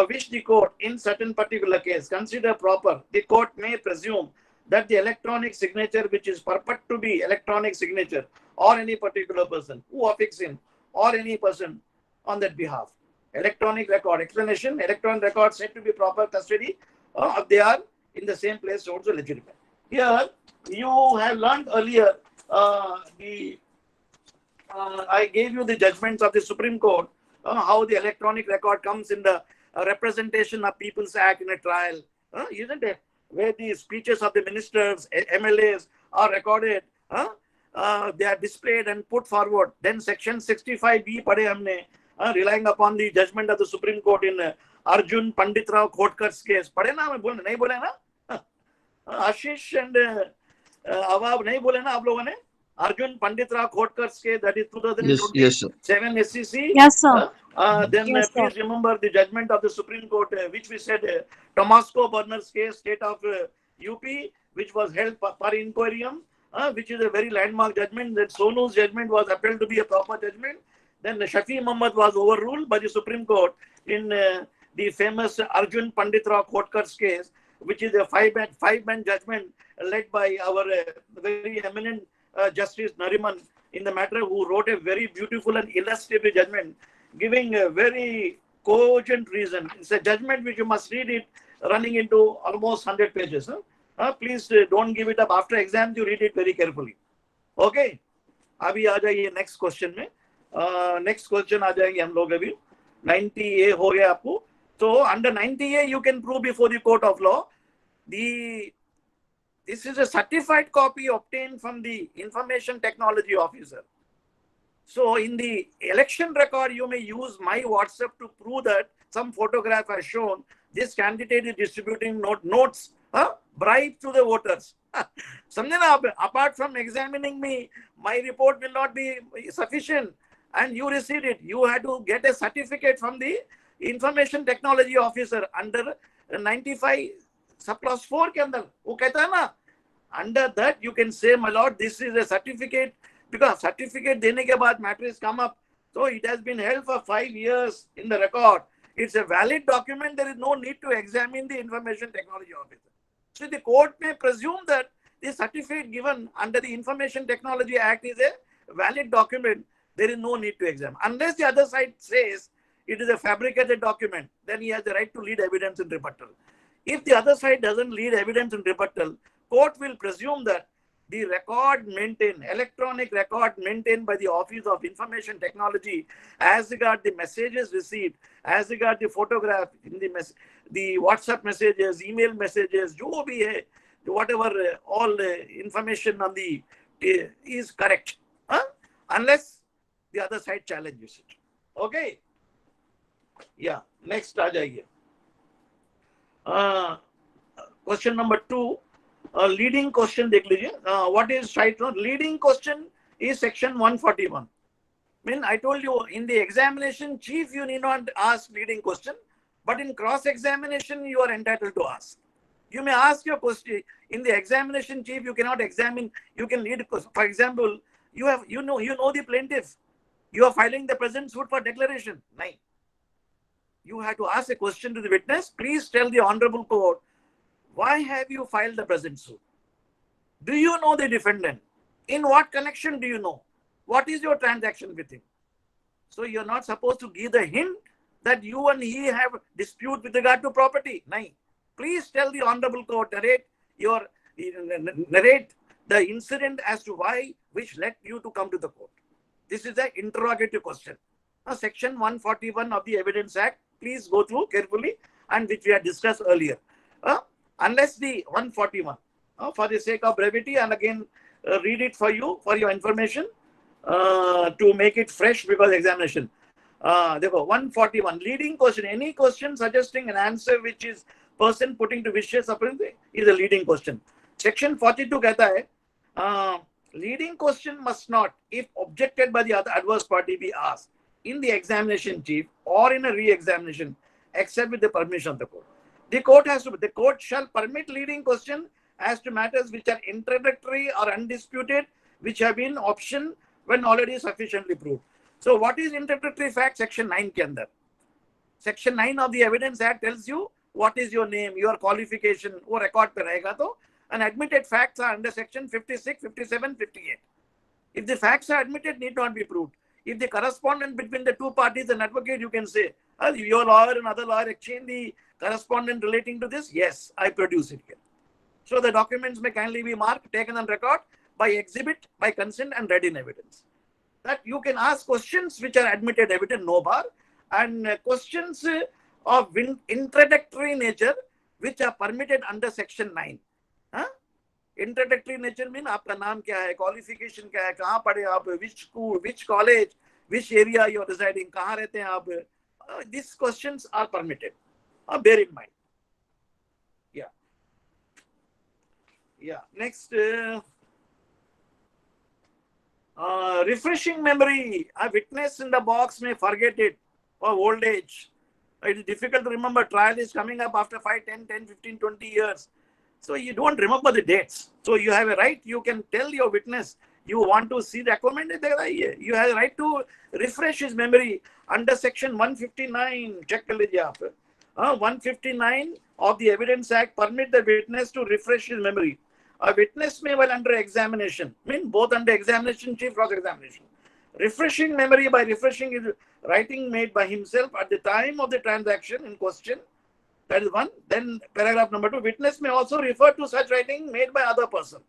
which the court in certain particular case consider proper, the court may presume that the electronic signature which is purport to be electronic signature or any particular person who affix him or any person on that behalf. Electronic record explanation, electronic record said to be proper custody, they are in the same place also legitimate. Here you have learned earlier I gave you the judgments of the Supreme Court, how the electronic record comes in the representation of People's Act in a trial, isn't it? Where the speeches of the ministers, MLAs are recorded, they are displayed and put forward. Then section 65B padhe humne, relying upon the judgment of the Supreme Court in Arjun Pandit Rao Khotkar's case. Padhe na, nahi bole na? Ashish and Awab nahi bole na aap logon ne? Arjun Pandit Rao Khotkar's case, that is 2027 SCC. Yes, sir. Then Yes, sir. please remember the judgment of the Supreme Court, which we said, Tomasco Burner's case, state of UP, which was held per inquirium, which is a very landmark judgment. That Sonu's judgment was upheld to be a proper judgment. Then Shafi Muhammad was overruled by the Supreme Court in the famous Arjun Pandit Rao Khotkar's case, which is a five-man judgment led by our very eminent Justice Nariman in the matter, who wrote a very beautiful and illustrative judgment, giving a very cogent reason. It's a judgment which you must read it running into almost 100 pages. Please don't give it up. After exam, you read it very carefully. Okay? अभी आ जाइए next question में. Next question आ जाएंगे हम लोग अभी. 90A हो गया आपको. So under 90A, you can prove before the court of law This is a certified copy obtained from the information technology officer. So in the election record, you may use my WhatsApp to prove that some photograph has shown this candidate is distributing notes, bribe to the voters. Apart from examining me, my report will not be sufficient. And you received it. You had to get a certificate from the information technology officer under 95 subclause 4 के अंदर वो कहता है ना, under that you can say, my lord, this is a certificate, because certificate देने के बाद matter is come up, so it has been held for 5 years in the record. It's a valid document. There is no need to examine the information technology officer. So the court may presume that the certificate given under the Information Technology Act is a valid document. There is no need to examine. Unless the other side says it is a fabricated document, then he has the right to lead evidence in rebuttal. If the other side doesn't lead evidence in rebuttal, court will presume that the record maintained, electronic record maintained by the Office of Information Technology, as regard the messages received, as regard the photograph in the WhatsApp messages, email messages, jo bhi hai, whatever all information on the is correct, unless the other side challenges it. Okay. Yeah. Next, aa jaiye. Question number 2. Leading question देख लीजिए. What is right now? Leading question is section 141. I told you in the examination chief you need not ask leading question, but in cross examination you are entitled to ask. You may ask your question in the examination chief. You cannot examine. You can lead. For example, you know the plaintiff. You are filing the present suit for declaration. No. You have to ask a question to the witness. Please tell the honorable court, why have you filed the present suit? Do you know the defendant? In what connection do you know? What is your transaction with him? So you're not supposed to give the hint that you and he have dispute with regard to property. No. Please tell the honorable court, narrate the incident as to why, which led you to come to the court. This is an interrogative question. Section 141 of the Evidence Act, please go through carefully, and which we had discussed earlier. Unless the 141, for the sake of brevity, and again read it for you, for your information, to make it fresh because examination. 141, leading question. Any question suggesting an answer which is person putting to vicious apparently is a leading question. Section 42 कहता है, leading question must not, if objected by the other adverse party, be asked in the examination chief or in a re-examination, except with the permission of the court. The court shall permit leading question as to matters which are introductory or undisputed, which have been option when already sufficiently proved. So what is introductory fact? Section 9 के अंदर. Section 9 of the Evidence Act tells you what is your name, your qualification, वो record पे रहेगा तो, and admitted facts are under section 56, 57, 58. If the facts are admitted, need not be proved. If the correspondence between the two parties, an advocate, you can say, your lawyer and other lawyer exchange the correspondence relating to this. Yes, I produce it here. So the documents may kindly be marked, taken on record by exhibit, by consent, and read in evidence. That you can ask questions which are admitted evidence, no bar, and questions of introductory nature which are permitted under section 9. Introductory nature mean आपका नाम क्या है, qualification क्या है, कहाँ पढ़े आप, which school, which college, which area you are residing, कहाँ रहते हैं आप. These questions are permitted. Bear in mind. Yeah. Next, refreshing memory. A witness in the box may forget it for old age. It is difficult to remember. Trial is coming up after 5, 10, 15, 20 years. So you don't remember the dates. So you have a right. You can tell your witness you want to see the document. You have a right to refresh his memory under section 159. Check कर लीजिए आप. 159 of the Evidence Act permit the witness to refresh his memory. A witness may, while under examination, both under examination, chief cross examination, refreshing memory by refreshing his writing made by himself at the time of the transaction in question. That is one. Then paragraph number 2, witness may also refer to such writing made by other person.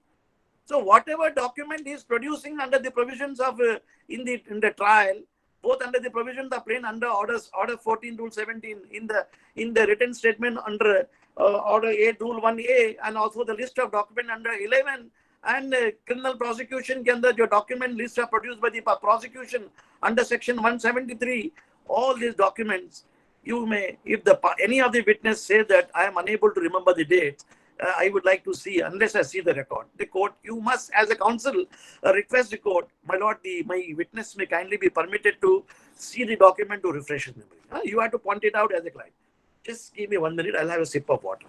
So whatever document he is producing under the provisions of in the trial, both under the provisions of plain under order 14 rule 17 in the written statement under order A, rule 1A, and also the list of document under 11, and criminal prosecution के अंदर जो document list are produced by the prosecution under section 173, all these documents, you may, if any of the witness say that I am unable to remember the dates, I would like to see, unless I see the record. The court, you must, as a counsel, request the court, my lord, my witness may kindly be permitted to see the document to refresh his memory. You have to point it out as a client. Just give me 1 minute, I'll have a sip of water.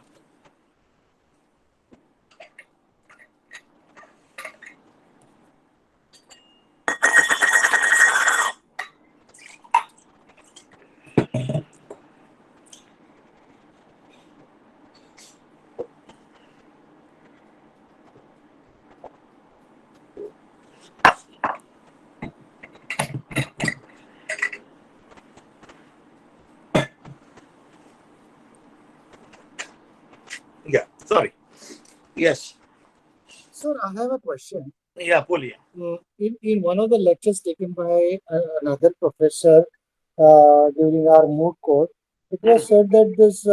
Yeah, sorry. Yes. Sir, I have a question. Yeah, Poli. In one of the lectures taken by another professor during our moot court, it was said that this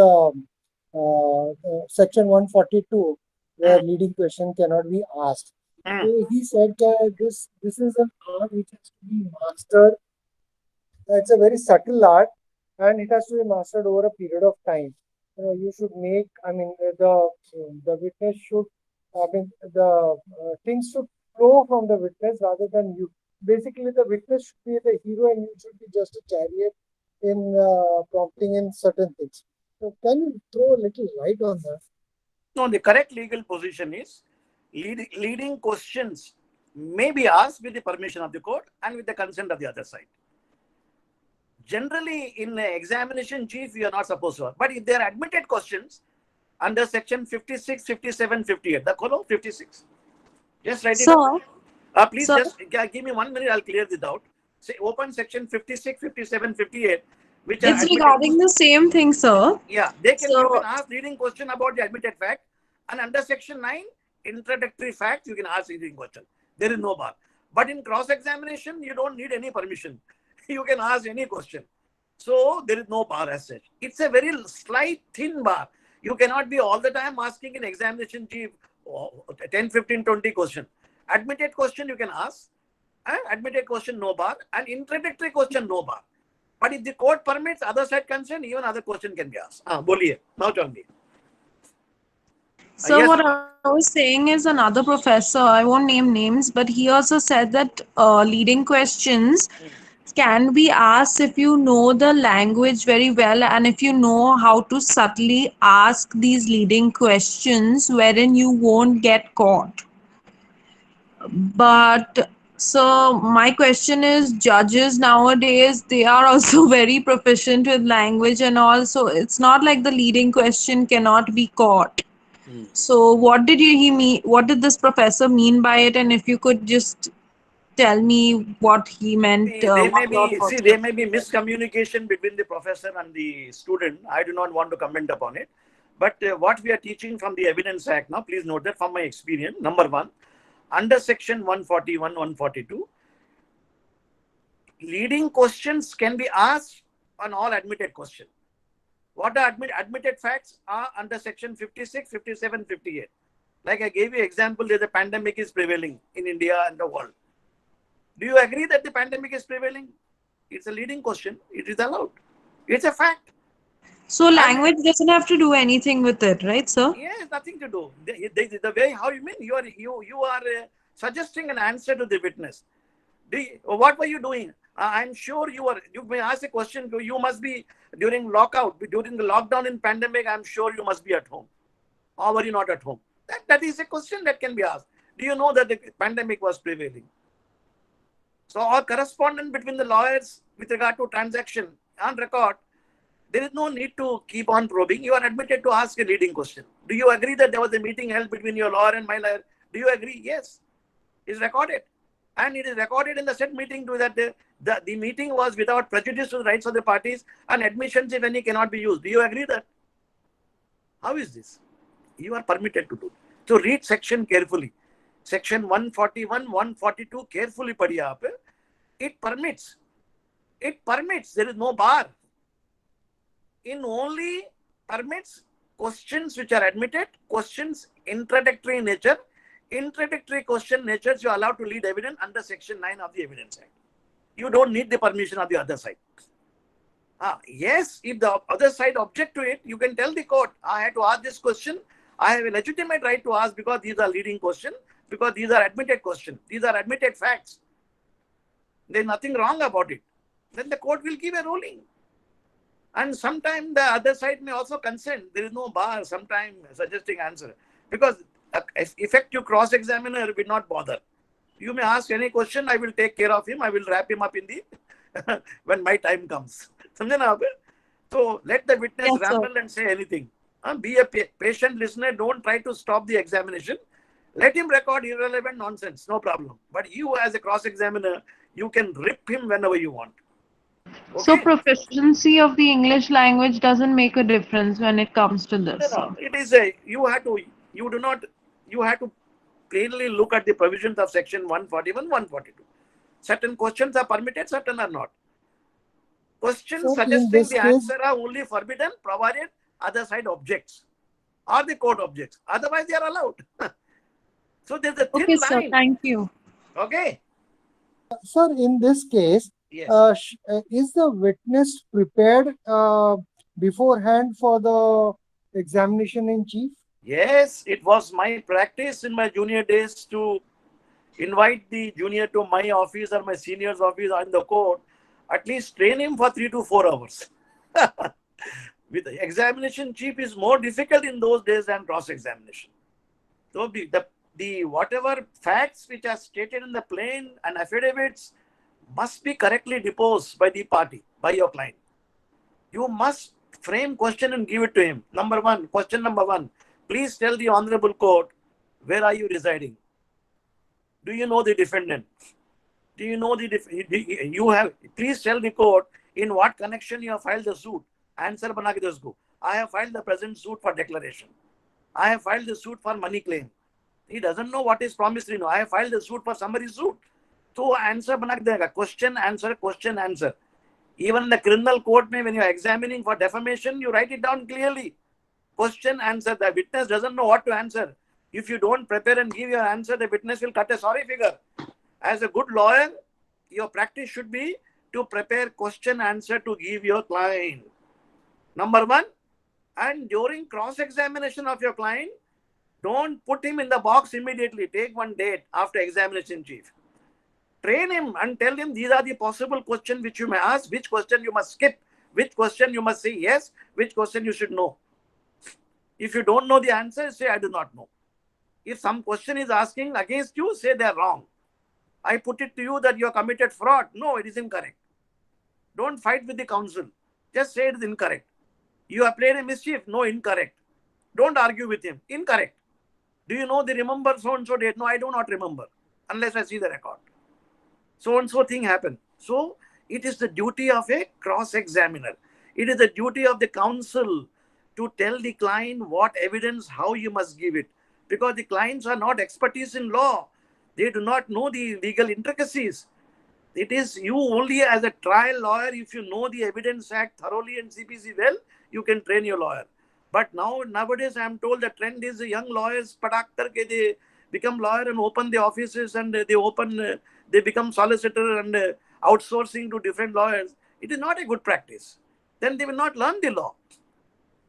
section 142, where leading question cannot be asked. So he said that this is an art which has to be mastered. It's a very subtle art, and it has to be mastered over a period of time. You should make. I mean, the witness should. I mean, the things should flow from the witness rather than you. Basically, the witness should be the hero, and you should be just a chariot in prompting in certain things. So, can you throw a little light on that? No, the correct legal position is leading questions may be asked with the permission of the court and with the consent of the other side. Generally, in examination chief, you are not supposed to. But if they are admitted questions under section 56, 57, 58, the column 56. Just write it down. Please just give me 1 minute, I'll clear the doubt. Say, open section 56, 57, 58, which are It's admitted. regarding the same thing, sir. Yeah, you can ask leading question about the admitted fact, and under section 9, introductory fact, you can ask leading question. There is no bar. But in cross-examination, you don't need any permission. You can ask any question. So there is no bar as such. It's a very slight, thin bar. You cannot be all the time asking an examination chief 10, 15, 20 question. Admitted question you can ask. Admitted question no bar. And introductory question no bar. But if the court permits other side consent, even other question can be asked. Boliye. Now tell me. So Yes. what I was saying is another professor, I won't name names, but he also said that leading questions can be asked if you know the language very well and if you know how to subtly ask these leading questions wherein you won't get caught. But so my question is, judges nowadays, they are also very proficient with language and all, so it's not like the leading question cannot be caught. So what did he mean? What did this professor mean by it? And if you could just tell me what he meant. There may be miscommunication between the professor and the student. I do not want to comment upon it. But what we are teaching from the Evidence Act now, please note that from my experience, number one, under section 141, 142, leading questions can be asked on all admitted questions. What are admitted facts are under section 56, 57, 58. Like I gave you example, there's a pandemic is prevailing in India and the world. Do you agree that the pandemic is prevailing? It's a leading question. It is allowed. It's a fact. So language doesn't have to do anything with it, right, sir? Yes, nothing to do. The way how you mean you are suggesting an answer to the witness. What were you doing? I'm sure you may ask a question. You must be during lockout, during the lockdown in pandemic. I'm sure you must be at home. Or were you not at home? That is a question that can be asked. Do you know that the pandemic was prevailing? So our correspondence between the lawyers with regard to transaction on record, there is no need to keep on probing. You are admitted to ask a leading question. Do you agree that there was a meeting held between your lawyer and my lawyer? Do you agree? Yes. It's recorded. And it is recorded in the said meeting too that the meeting was without prejudice to the rights of the parties and admissions, if any, cannot be used. Do you agree that? How is this? You are permitted to do. So read section carefully. Section 141, 142, carefully padhiye aap. It permits. There is no bar. In only permits questions which are admitted, questions introductory in nature. Introductory question natures you are allowed to lead evidence under Section 9 of the Evidence Act. You don't need the permission of the other side. Yes, if the other side object to it, you can tell the court, I had to ask this question. I have a legitimate right to ask because these are leading questions, because these are admitted questions. These are admitted facts. There's nothing wrong about it. Then the court will give a ruling. And sometimes the other side may also consent. There is no bar, sometimes suggesting answer. Because effective cross-examiner will not bother. You may ask any question, I will take care of him. I will wrap him up in the when my time comes. So let the witness Yes, sir. ramble and say anything. Be a patient listener. Don't try to stop the examination. Let him record irrelevant nonsense. No problem. But you as a cross-examiner, you can rip him whenever you want. So Okay? proficiency of the English language doesn't make a difference when it comes to this, sir. No. It is a, you have to plainly look at the provisions of section 141, 142. Certain questions are permitted, certain are not. Questions So in suggesting this the case, answer are only forbidden provided other side objects or the court objects. Otherwise, they are allowed. So there's a thin Okay, sir. line. Thank you. Okay. sir, in this case, Yes. is the witness prepared beforehand for the examination in chief? Yes, it was my practice in my junior days to invite the junior to my office or my senior's office in the court, at least train him for 3 to 4 hours. With the examination chief is more difficult in those days than cross-examination. So the whatever facts which are stated in the plain and affidavits must be correctly deposed by the party, by your client. You must frame question and give it to him. Question number one, please tell the honorable court, where are you residing? Do you know the defendant? Do you know please tell the court in what connection you have filed the suit. Answer bana ke do usko. I have filed the present suit for declaration. I have filed the suit for money claim. He doesn't know what is promissory note. I have filed the suit for somebody's suit. So answer bana ke dega. Question, answer, question, answer. Even in the criminal court, when you are examining for defamation, you write it down clearly. Question, answer. The witness doesn't know what to answer. If you don't prepare and give your answer, the witness will cut a sorry figure. As a good lawyer, your practice should be to prepare question, answer to give your client. Number one, and during cross-examination of your client, don't put him in the box immediately. Take one date after examination chief. Train him and tell him these are the possible questions which you may ask, which question you must skip, which question you must say yes, which question you should know. If you don't know the answer, say I do not know. If some question is asking against you, say they are wrong. I put it to you that you have committed fraud. No, it is incorrect. Don't fight with the counsel. Just say it is incorrect. You have played a mischief. No, incorrect. Don't argue with him. Incorrect. Do you know the remember so-and-so date? No, I do not remember unless I see the record. So-and-so thing happened. So it is the duty of a cross-examiner. It is the duty of the counsel to tell the client what evidence, how you must give it. Because the clients are not expertise in law. They do not know the legal intricacies. It is you only as a trial lawyer, if you know the Evidence Act thoroughly and CPC well, you can train your lawyer. But nowadays, I am told the trend is young lawyers, patak karke, they become lawyer and open the offices and they become solicitor and outsourcing to different lawyers. It is not a good practice. Then they will not learn the law.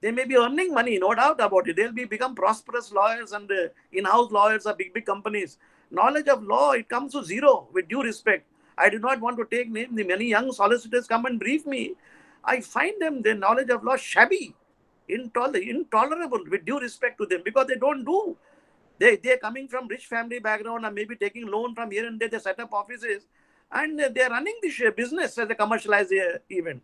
They may be earning money, no doubt about it. They'll become prosperous lawyers and in-house lawyers of big companies. Knowledge of law, it comes to zero, with due respect. I do not want to take name. The many young solicitors come and brief me. I find them, their knowledge of law shabby, intolerable, with due respect to them, because they don't do. They're coming from rich family background and maybe taking loan from here and there. They set up offices and they're running this business as a commercialized event.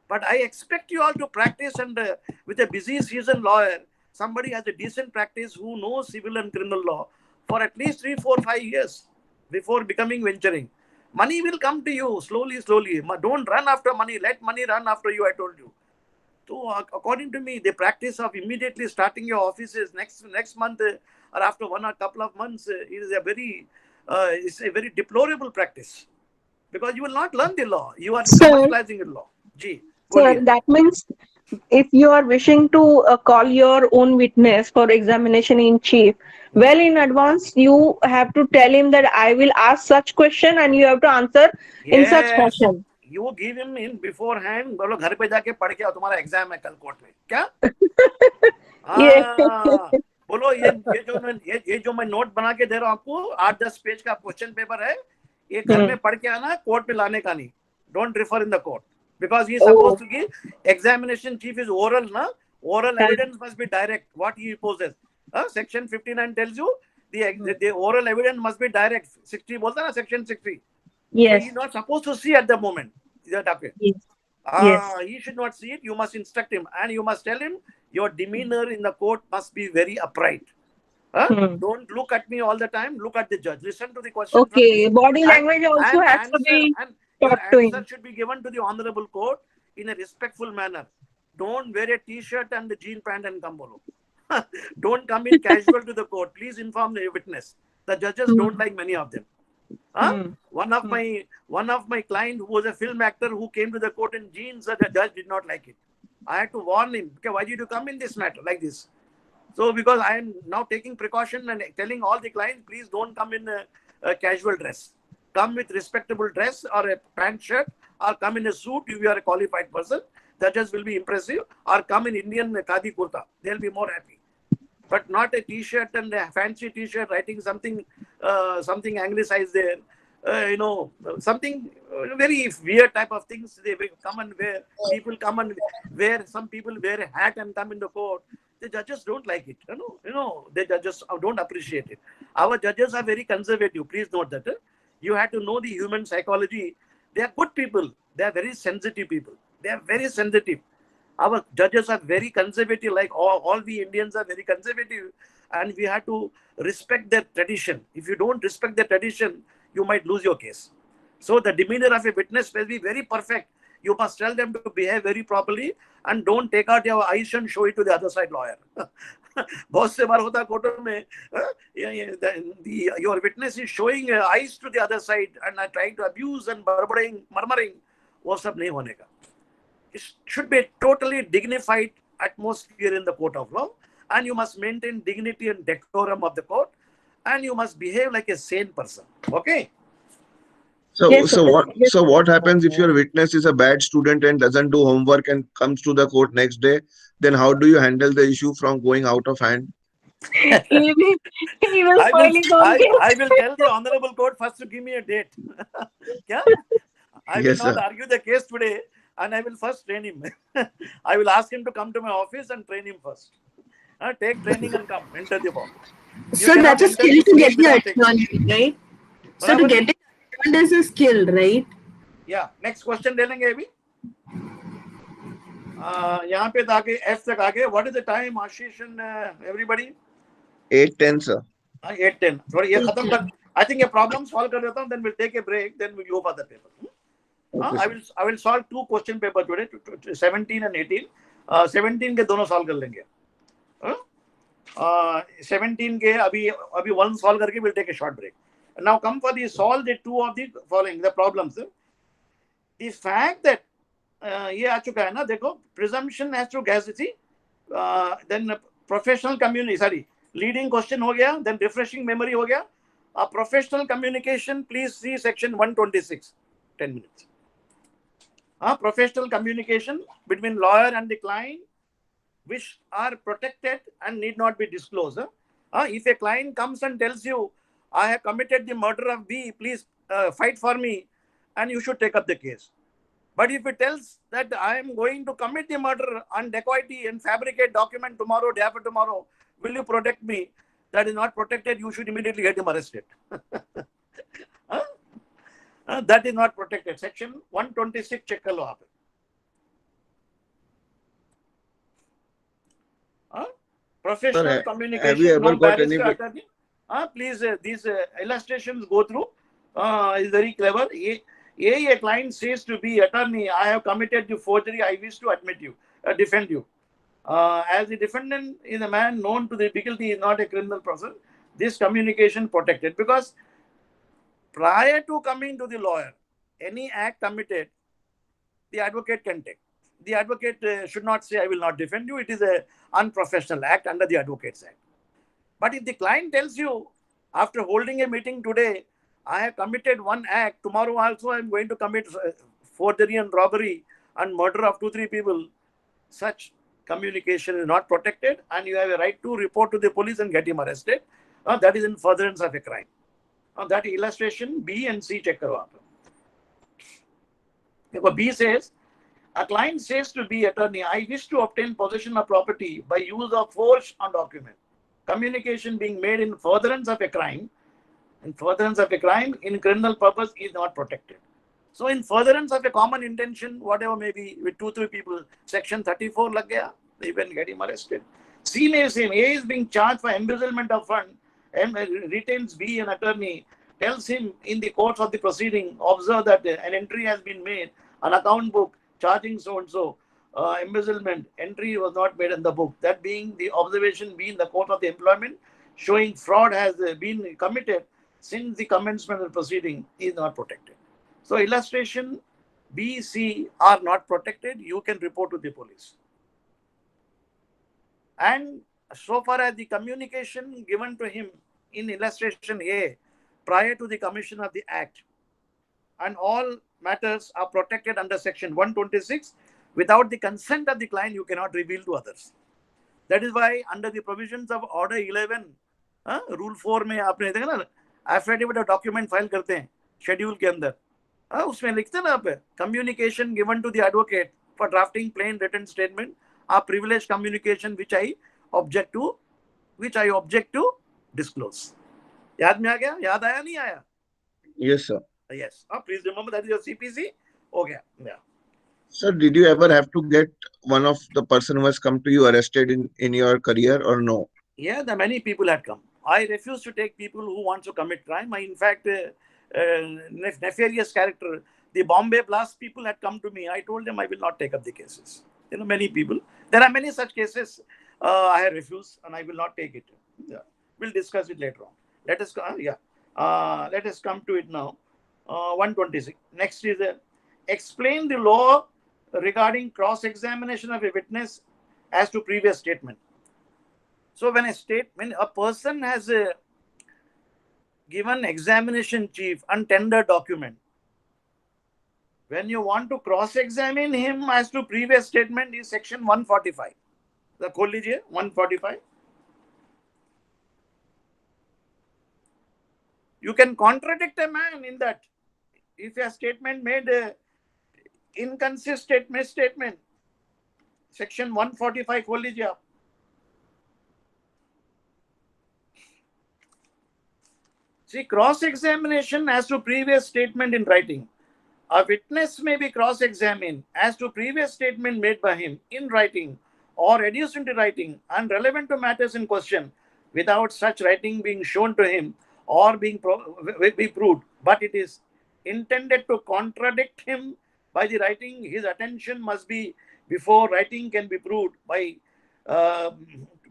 But I expect you all to practice and with a busy seasoned lawyer, somebody has a decent practice who knows civil and criminal law for at least 3, 4, 5 years before becoming venturing. Money will come to you slowly, slowly. Don't run after money. Let money run after you, I told you. So according to me, the practice of immediately starting your offices next month or after one or couple of months is it's a very deplorable practice, because you will not learn the law. You are Sir, commercializing the law. Gee, sir, boliye. that means if you are wishing to call your own witness for examination in chief, well in advance you have to tell him that I will ask such question and you have to answer in such Yes, fashion. you give him in beforehand. बोलो घर पे जाके पढ़ के आओ, तुम्हारा exam है कल कोर्ट में क्या? Yeah. हाँ, बोलो ये जो मैं नोट बना के दे रहा हूँ आपको, 8-10 पेज का क्वेश्चन पेपर है, ये घर Hmm. में पढ़ के आना, कोर्ट में लाने का नहीं. Don't refer in the court because he is Oh. supposed to give. Examination chief is oral, na? Oral Huh. evidence must be direct. What he poses. Section 59 tells you the oral evidence must be direct. 60 बोलता है ना, section 60. So he Yes. is not supposed to see at the moment. Is that okay? Yes. Yes. He should not see it. You must instruct him and you must tell him your demeanor in the court must be very upright. Hmm. Don't look at me all the time. Look at the judge. Listen to the question from Okay, me, body and language also and has to answer. be And your taught to answer him. should be given to the honorable court in a respectful manner. Don't wear a t-shirt and a jean pant and come bolo. Don't come in casual to the court. Please inform the witness. The judges don't Hmm. like many of them. Hmm. One of Hmm. my client who was a film actor who came to the court in jeans, the judge did not like it. I had to warn him. Okay, why did you come in this matter like this? So because I am now taking precaution and telling all the clients, please don't come in a casual dress. Come with respectable dress or a pant shirt, or come in a suit if you are a qualified person. Judges will be impressive. Or come in Indian khadi kurta. They'll be more happy. But not a t-shirt and a fancy t-shirt writing something anglicized there. Something very weird type of things they will come and wear. People come and wear. Some people wear a hat and come in the court. The judges don't like it. The judges don't appreciate it. Our judges are very conservative. Please note that. You have to know the human psychology. They are good people. They are very sensitive people. They are very sensitive. Our judges are very conservative, like all the Indians are very conservative, and we have to respect their tradition. If you don't respect their tradition, you might lose your case. So the demeanor of a witness will be very perfect. You must tell them to behave very properly and don't take out your eyes and show it to the other side lawyer. बहुत से बार होता court में, your witness is showing eyes to the other side and trying to abuse and murmuring. वो सब नहीं होने का. It should be a totally dignified atmosphere in the court of law, and you must maintain dignity and decorum of the court, and you must behave like a sane person. Okay? So, Yes, sir. so what? Yes. So what happens if your witness is a bad student and doesn't do homework and comes to the court next day? Then how do you handle the issue from going out of hand? He will, he will I will spoil his own I case. will tell the honorable court first to give me a date. Yeah? I will Yes, not sir. argue the case today, and I will first train him. I will ask him to come to my office and train him first. Take training and come. Enter the ball. You So cannot that's a enter skill the to get court the without taking. adjournment, right? So to बराबर है? get it adjourned is a skill, right? Yeah. Next question ले लेंगे अभी. यहाँ पे आगे F तक आगे. What is the time, Ashish and everybody? 8:10, sir. 8:10. थोड़ी ये खत्म कर. I think ये problem solve कर देता हूँ. Then we'll take a break. Then we'll go for the paper. Okay, sir. I will solve 2 question paper today. 17 and 18. 17 के दोनों solve कर लेंगे. 17 के अभी 1 solve करके we'll take a short break. Now come for the solve the 2 of the following the problems. The fact that ये आ चुका है ना, देखो, presumption has to guess, see, then professional community, sorry, leading question हो गया, then refreshing memory हो गया. Professional communication, please see section 126. 10 minutes. Professional communication between lawyer and the client, which are protected and need not be disclosed. If a client comes and tells you, I have committed the murder of B, please fight for me, and you should take up the case. But if it tells that I am going to commit the murder and dacoity and fabricate document tomorrow, day after tomorrow, will you protect me? That is not protected. You should immediately get him arrested. That is not protected. Section 126 check कर लो आप. Professional Sir, have you communication ever from got any? barrister attorney. Please, these illustrations go through. Is very clever. A client says to be attorney, I have committed the forgery. I wish to admit you, defend you. As the defendant is a man known to the guilty, is not a criminal person. This communication protected because prior to coming to the lawyer, any act committed, the advocate can take. the advocate should not say, I will not defend you. It is an unprofessional act under the Advocates Act. But if the client tells you, after holding a meeting today, I have committed one act, tomorrow also I am going to commit forgery and robbery and murder of 2-3 people, such communication is not protected, and you have a right to report to the police and get him arrested. That is in furtherance of a crime. That illustration B and C check karo aap. B says, a client says to B attorney, I wish to obtain possession of property by use of force on document. Communication being made in furtherance of a crime, in criminal purpose is not protected. So in furtherance of a common intention, whatever may be, with 2-3 people, section 34 lag gaya, they even get him arrested. C may say, A is being charged for embezzlement of fund, retains B an attorney, tells him in the course of the proceeding, observe that an entry has been made, an account book charging so-and-so, embezzlement, entry was not made in the book. That being the observation be in the course of the employment, showing fraud has been committed since the commencement of the proceeding is not protected. So illustration B, C are not protected. You can report to the police. And so far as the communication given to him in illustration A prior to the commission of the act, and all matters are protected under section 126. Without the consent of the client, you cannot reveal to others. That is why under the provisions of order 11, rule 4 में आपने देखा ना, affidavit और document file करते हैं schedule के अंदर, उसमें लिखते ना आप, communication given to the advocate for drafting plain written statement are privileged communication which I object to disclose. याद में आ गया? याद आया नहीं आया? Yes, sir. Yes. Please remember that is your CPC. Okay. Yeah. Sir, did you ever have to get one of the person who has come to you arrested in your career or no? Yeah, the many people had come. I refuse to take people who want to commit crime. In fact, nefarious character, the Bombay blast people had come to me. I told them I will not take up the cases. Many people. There are many such cases. I have refused and I will not take it. Yeah. We'll discuss it later on. Let us come to it now. 126. Next is explain the law regarding cross-examination of a witness as to previous statement. So when a person has given examination chief and tender document, when you want to cross-examine him as to previous statement is section 145. The खोल लीजिए 145. You can contradict a man in that if a statement made inconsistent misstatement. Section 145 खोल लीजिए आप. See, cross-examination as to previous statement in writing. A witness may be cross-examined as to previous statement made by him in writing or reduced into writing and relevant to matters in question without such writing being shown to him or being proved. But it is intended to contradict him by the writing. His attention must be before writing can be proved by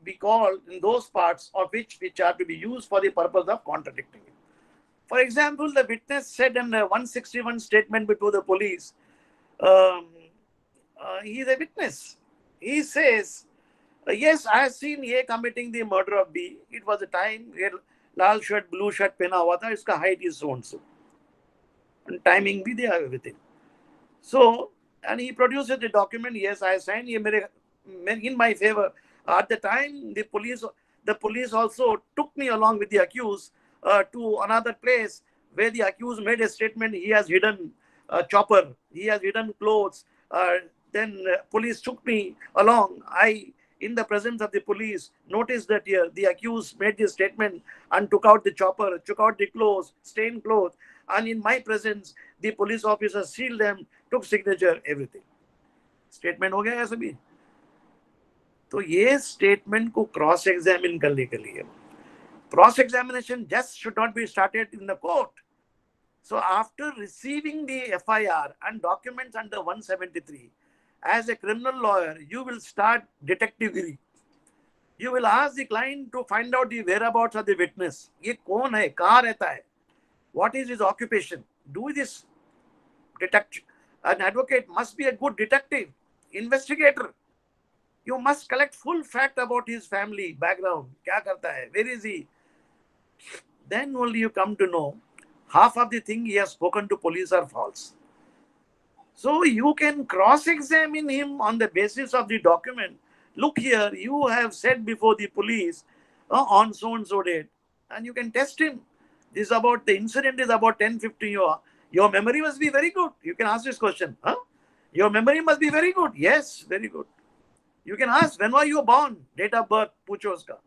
be called in those parts of which are to be used for the purpose of contradicting him. For example, the witness said in a 161 statement before the police, he is a witness. He says, yes, I have seen A committing the murder of B. It was a time where lal shirt, blue shirt pehna hua tha, iska height is so and so. And timing bhi they have everything. So, and he produces the document, yes, I signed, in my favor. At the time, the police also took me along with the accused to another place where the accused made a statement. He has hidden chopper, he has hidden clothes. Then police took me along. I, in the presence of the police, noticed that here the accused made this statement and took out the chopper, took out the clothes, stained clothes. And in my presence, the police officer sealed them, took signature, everything. Statement हो गया ऐसे भी. तो ये statement को cross examine करने के लिए, cross examination just should not be started in the court. So after receiving the FIR and documents under 173, as a criminal lawyer, you will start detectivery. You will ask the client to find out the whereabouts of the witness. ये कौन है, कहाँ रहता है, what is his occupation? Do this detection. An advocate must be a good detective. investigator. You must collect full fact about his family background. Kya karta hai? Where is he? Then only you come to know half of the thing he has spoken to police are false. So you can cross-examine him on the basis of the document. Look here, you have said before the police on so and so date, and you can test him. This is about the incident is about 10-15 years. Your memory must be very good. You can ask this question. Huh? Your memory must be very good. Yes, very good. You can ask when were you born, date of birth, पूछो उसका.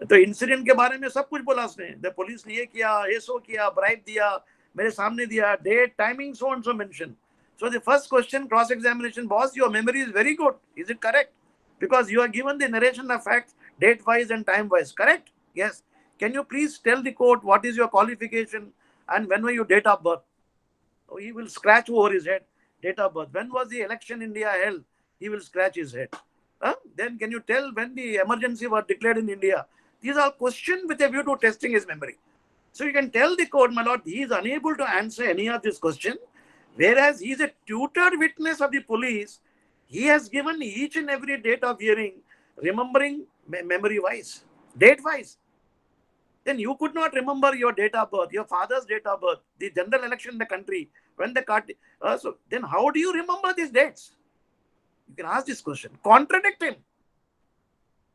तो incident के बारे में सब कुछ बोला उसने. द पुलिस ने ये किया, ये सो किया, ब्राइब दिया, मेरे सामने दिया, date, timing, so and so mentioned. So the first question, cross examination, boss, your memory is very good. Is it correct? Because you are given the narration of facts, date wise and time wise. Correct? Yes. Can you please tell the court what is your qualification and when were your date of birth? Oh, he will scratch over his head. Date of birth. When was the election India held? He will scratch his head. Then can you tell when the emergency was declared in India? These are questions with a view to testing his memory. So you can tell the court, my lord, he is unable to answer any of this question, whereas he is a tutored witness of the police. He has given each and every date of hearing, remembering memory-wise, date-wise. Then you could not remember your date of birth, your father's date of birth, the general election in the country, when the card. So then how do you remember these dates? You can ask this question. Contradict him.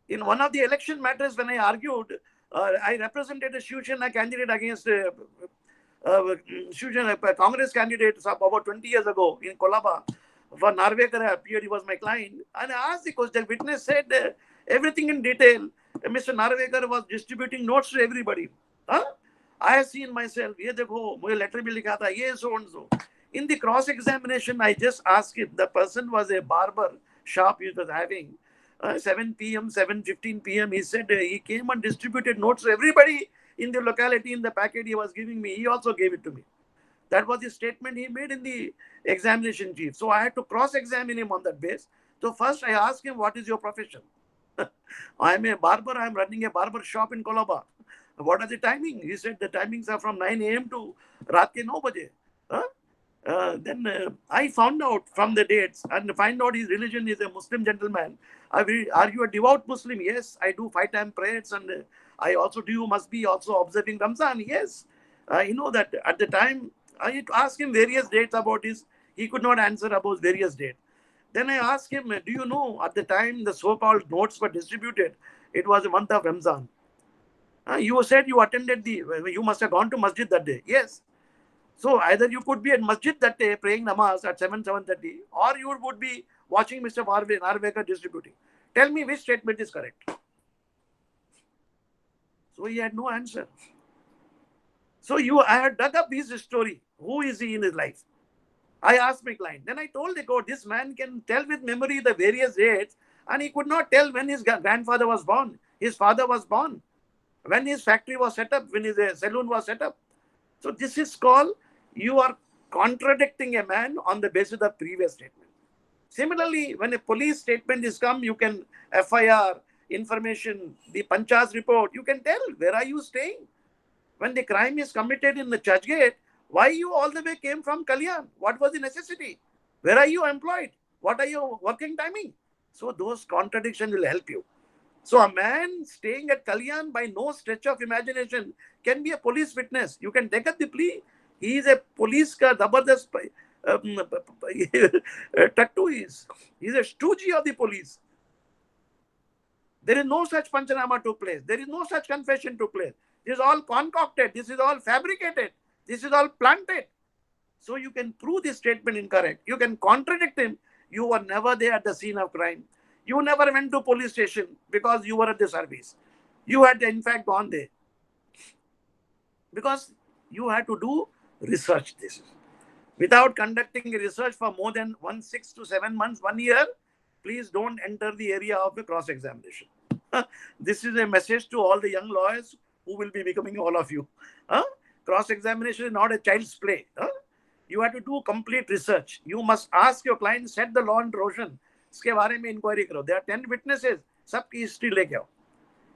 In one of the election matters, when I argued, I represented a Shiv Sena candidate against Shiv Sena Congress candidates about 20 years ago in Kolaba. For Narvekar appeared, he was my client. And I asked the question, the witness said everything in detail. Mr. Narvekar was distributing notes to everybody. I have seen myself, ye dekho, mujhe letter bhi likha tha, ye so and so. In the cross-examination, I just asked him, the person was a barber shop he was having. 7 p.m., 7:15 p.m. He said he came and distributed notes to everybody in the locality in the packet he was giving me. He also gave it to me. That was the statement he made in the examination chief. So I had to cross-examine him on that base. So first I asked him, what is your profession? I am a barber. I am running a barber shop in Colaba. What are the timing? He said the timings are from 9 a.m. to raat ke 9 baje. Then I found out from the dates and find out his religion is a Muslim gentleman. Are you a devout Muslim? Yes, I do 5-time prayers and I also do. You must be also observing Ramzan. Yes, you know that at the time I asked him various dates about his. He could not answer about various dates. Then I asked him, do you know at the time the so-called notes were distributed, it was the month of Ramzan. You said you attended you must have gone to masjid that day. Yes. So either you could be at masjid that day praying namaz at 7:30, or you would be watching Mr. Narvekar distributing. Tell me which statement is correct. So he had no answer. So I had dug up his story. Who is he in his life? I asked my client. Then I told the court, this man can tell with memory the various dates, and he could not tell when his grandfather was born, his father was born, when his factory was set up, when his saloon was set up. So this is called, you are contradicting a man on the basis of previous statement. Similarly, when a police statement is come, you can FIR, information, the Panchas report, you can tell where are you staying. When the crime is committed in the Churchgate, why you all the way came from Kalyan? What was the necessity? Where are you employed? What are your working timing? So those contradictions will help you. So a man staying at Kalyan by no stretch of imagination can be a police witness. You can take up the plea. He is a police ka zabardast tattoo is. He is a stooge of the police. There is no such Panchanama took place. There is no such confession took place. This is all concocted. This is all fabricated. This is all planted. So you can prove this statement incorrect. You can contradict him. You were never there at the scene of crime. You never went to police station because you were at the service. You had in fact gone there. Because you had to do research this. Without conducting research for more than 6 to 7 months, 1 year, please don't enter the area of the cross-examination. This is a message to all the young lawyers who will be becoming all of you. Cross-examination is not a child's play. You have to do complete research. You must ask your client, set the law in motion. इसके बारे में inquiry करो. There are 10 witnesses. सबकी history लेके आओ.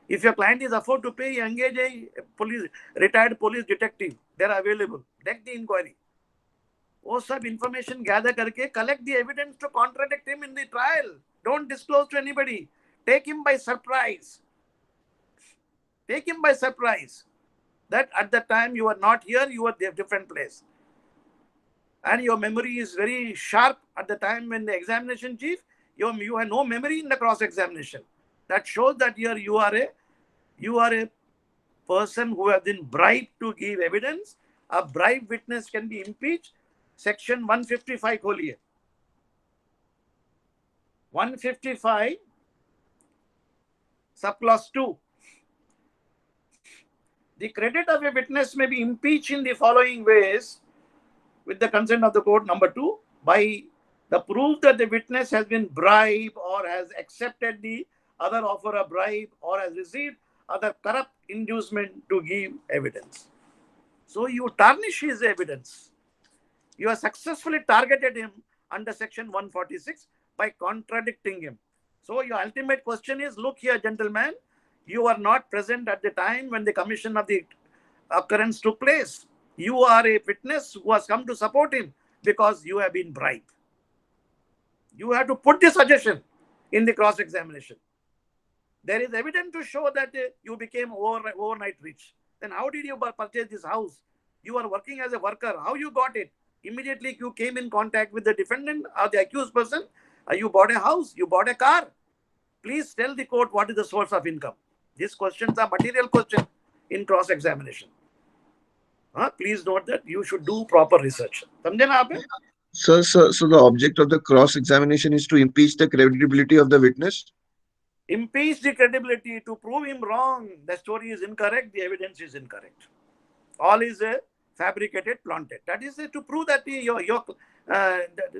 If your client is afford to pay, you engage a retired police detective. They are available. Take the inquiry. वो सब information gather करके collect the evidence to contradict him in the trial. Don't disclose to anybody. Take him by surprise. Take him by surprise. That at the time you are not here, you are at a different place. And your memory is very sharp at the time when the examination chief, you have no memory in the cross examination. That shows that you are a person who has been bribed to give evidence. A bribed witness can be impeached. Section 155 खोलिए. 155 subclause 2. The credit of a witness may be impeached in the following ways with the consent of the court. Number 2, by the proof that the witness has been bribed or has accepted the other offer of bribe or has received other corrupt inducement to give evidence. So you tarnish his evidence. You have successfully targeted him under section 146 by contradicting him. So your ultimate question is, look here, gentlemen, you are not present at the time when the commission of the occurrence took place. You are a witness who has come to support him because you have been bribed. You have to put the suggestion in the cross-examination. There is evidence to show that you became overnight rich. Then how did you purchase this house? You are working as a worker. How you got it? Immediately you came in contact with the defendant or the accused person. You bought a house. You bought a car. Please tell the court what is the source of income. These questions are material questions in cross-examination. Please note that you should do proper research. समझे ना आप? So the object of the cross examination is to impeach the credibility of the witness. Impeach the credibility, to prove him wrong. The story is incorrect. The evidence is incorrect. All is fabricated, planted. That is to prove that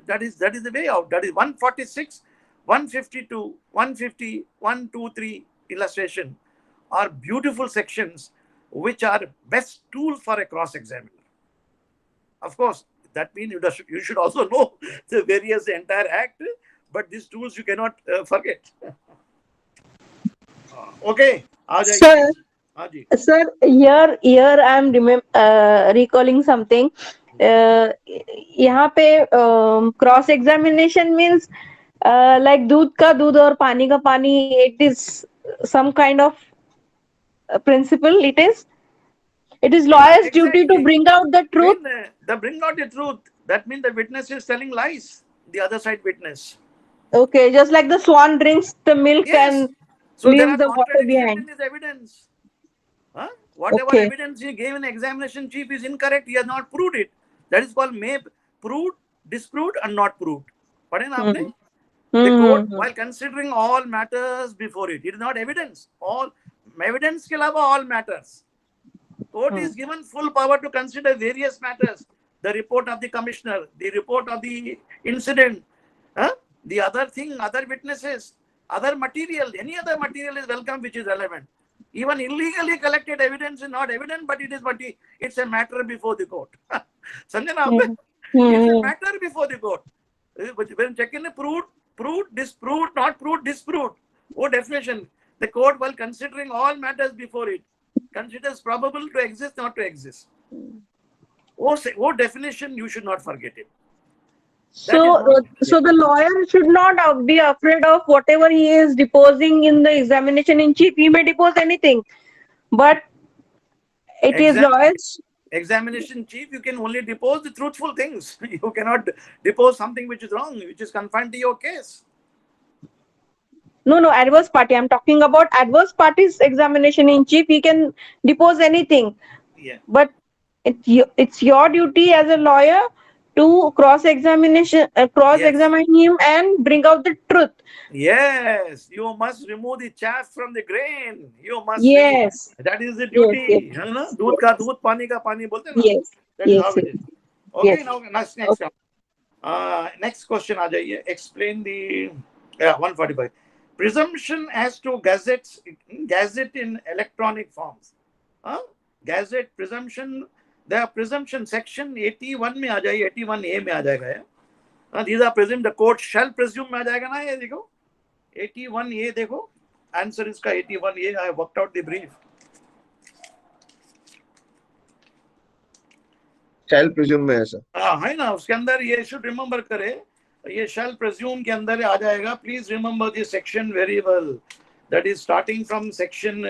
that is the way out. That is 146, 152, 150, 1, 2, 3 illustration are beautiful sections which are best tool for a cross examiner. Of course, that means you should also know the various entire act, but these tools you cannot forget. Okay, आ जाइए. Sir, हाँ जी. sir, here I am recalling something. यहाँ पे cross examination means like दूध का दूध और पानी का पानी. It is some kind of principle. It is lawyer's duty to Exactly. bring out the truth. Bring out the truth. That means the witness is telling lies. The other side witness. Okay, just like the swan drinks the milk Yes. and So there leaves are the water contradictions behind. in his evidence. Whatever Okay. evidence he gave in examination chief is incorrect. He has not proved it. That is called may proved, disproved, and not proved. पढ़े ना आपने? The court, while considering all matters before it, it is not evidence. All evidence के अलावा all matters. Court is given full power to consider various matters. The report of the commissioner, the report of the incident, the other thing, other witnesses, other material, any other material is welcome which is relevant. Even illegally collected evidence is not evident, but it's a matter before the court. समझे ना आप? It's a matter before the court. When checking the proved, disproved, not proved, disproved. What definition? The court, while considering all matters before it, considers probable to exist, not to exist. What definition, you should not forget it. So the lawyer should not be afraid of whatever he is deposing in the examination in chief. He may depose anything, but it is lawyers. Examination chief, you can only depose the truthful things. You cannot depose something which is wrong, which is confined to your case. No, adverse party. I'm talking about adverse party's examination in chief. He can depose anything. Yeah. But it's your duty as a lawyer to cross-examine him and bring out the truth. Yes, you must remove the chaff from the grain. You must. Yes. That is the duty. Yes. दूध का दूध, पानी का पानी बोलते ना. Yes. That is how it is. Okay, Yes. now next. Okay. Next question आ जाइए. Explain the 145. Presumption as to gazette in electronic forms. Gazette presumption. The presumption section 81 में आ जाइए, 81A में आ जाएगा. These are presumed. The court shall presume में आ जाएगा ना. ये देखो 81A देखो. Answer इसका 81A. I worked out the brief. shall presume में है सर. है ना, उसके अंदर ये शुड रिमेंबर करे, ये shall presume के अंदर आ जाएगा. Please remember this section very well. That is starting from section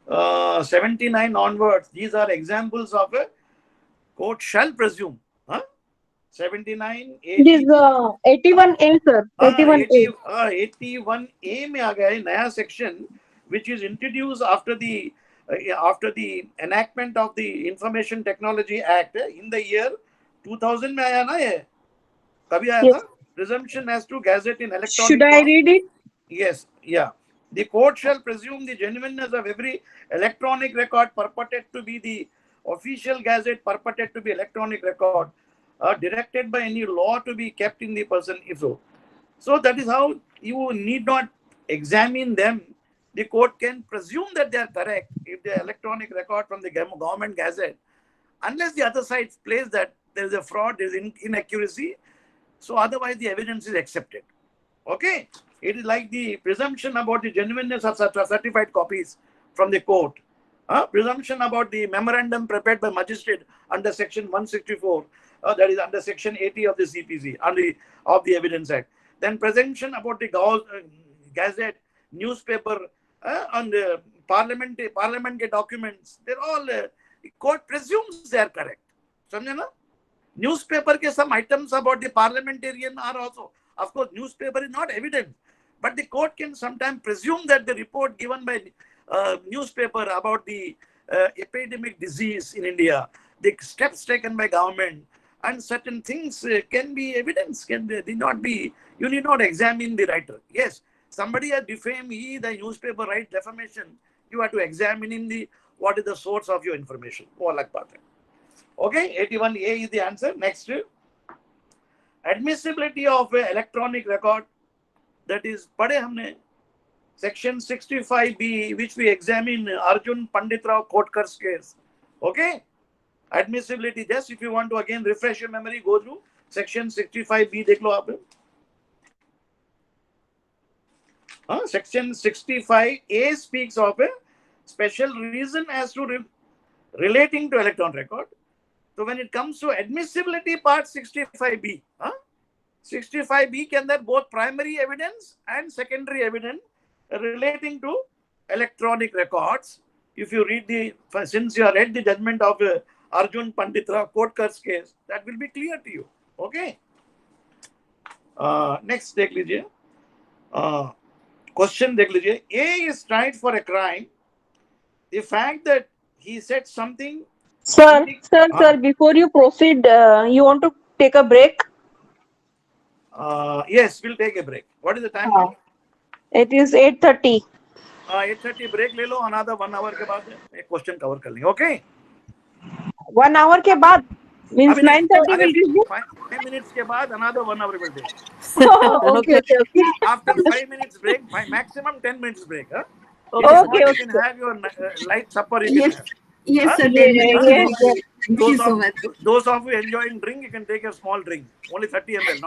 79 onwards. These are examples of a court shall presume. 79, It is 81A, sir. 81A. 81A में आ गया है नया section, which is introduced after the enactment of the Information Technology Act in the year 2000 में आया ना ये, कभी आया Yes. था? Presumption as to gazette in electronic Should I form. read it? Yes, yeah. The court shall presume the genuineness of every electronic record purported to be the official gazette, purported to be electronic record, directed by any law to be kept in the person, if so. So that is how you need not examine them. The court can presume that they are correct if they are electronic record from the government gazette, unless the other side plays that there is a fraud, there is inaccuracy. So otherwise the evidence is accepted. Okay, it is like the presumption about the genuineness of certified copies from the court. Presumption about the memorandum prepared by magistrate under section 164, that is under section 80 of the CPC, of the Evidence Act. Then presumption about the gazette, newspaper, and parliament documents. They're all court presumes they are correct. समझे ना? Newspaper के some items about the parliamentarian are also. Of course, newspaper is not evident, but the court can sometimes presume that the report given by newspaper about the epidemic disease in India, the steps taken by government, and certain things can be evidence. You need not examine the writer. Yes, somebody has defamed the newspaper write defamation. You have to examine what is the source of your information. Okay, 81A is the answer. Next, admissibility of electronic record, that is पढ़े हमने section 65B, which we examine Arjun Pandit Rao Kotkar's case. Okay, admissibility. Just if you want to again refresh your memory, go through section 65B. देख लो आप. Section 65A speaks of a special reason as to relating to electronic record. So when it comes to admissibility part 65B, 65B के अंदर both primary evidence and secondary evidence relating to electronic records. If you read since you have read the judgment of Arjun Pandit Rao Kotkar's case, that will be clear to you. Okay. Next देख लीजिए. Question देख लीजिए. A is tried for a crime. The fact that he said something. Sir, before you proceed, you want to take a break? Yes, we'll take a break. What is the time now? It is 8:30. 8:30 break ले लो. Another 1 hour के बाद एक question cover कर लेंगे. Okay? 1 hour के बाद means 9:30 will give you. 5 minutes के बाद another 1 hour will take. Okay. After 5 minutes break, maximum 10 minutes break. Okay. You can have your light supper. You can have. Yes, sir. Yes. Thank you so much. Those of you enjoying drink, you can take a small drink. Only 30 ml.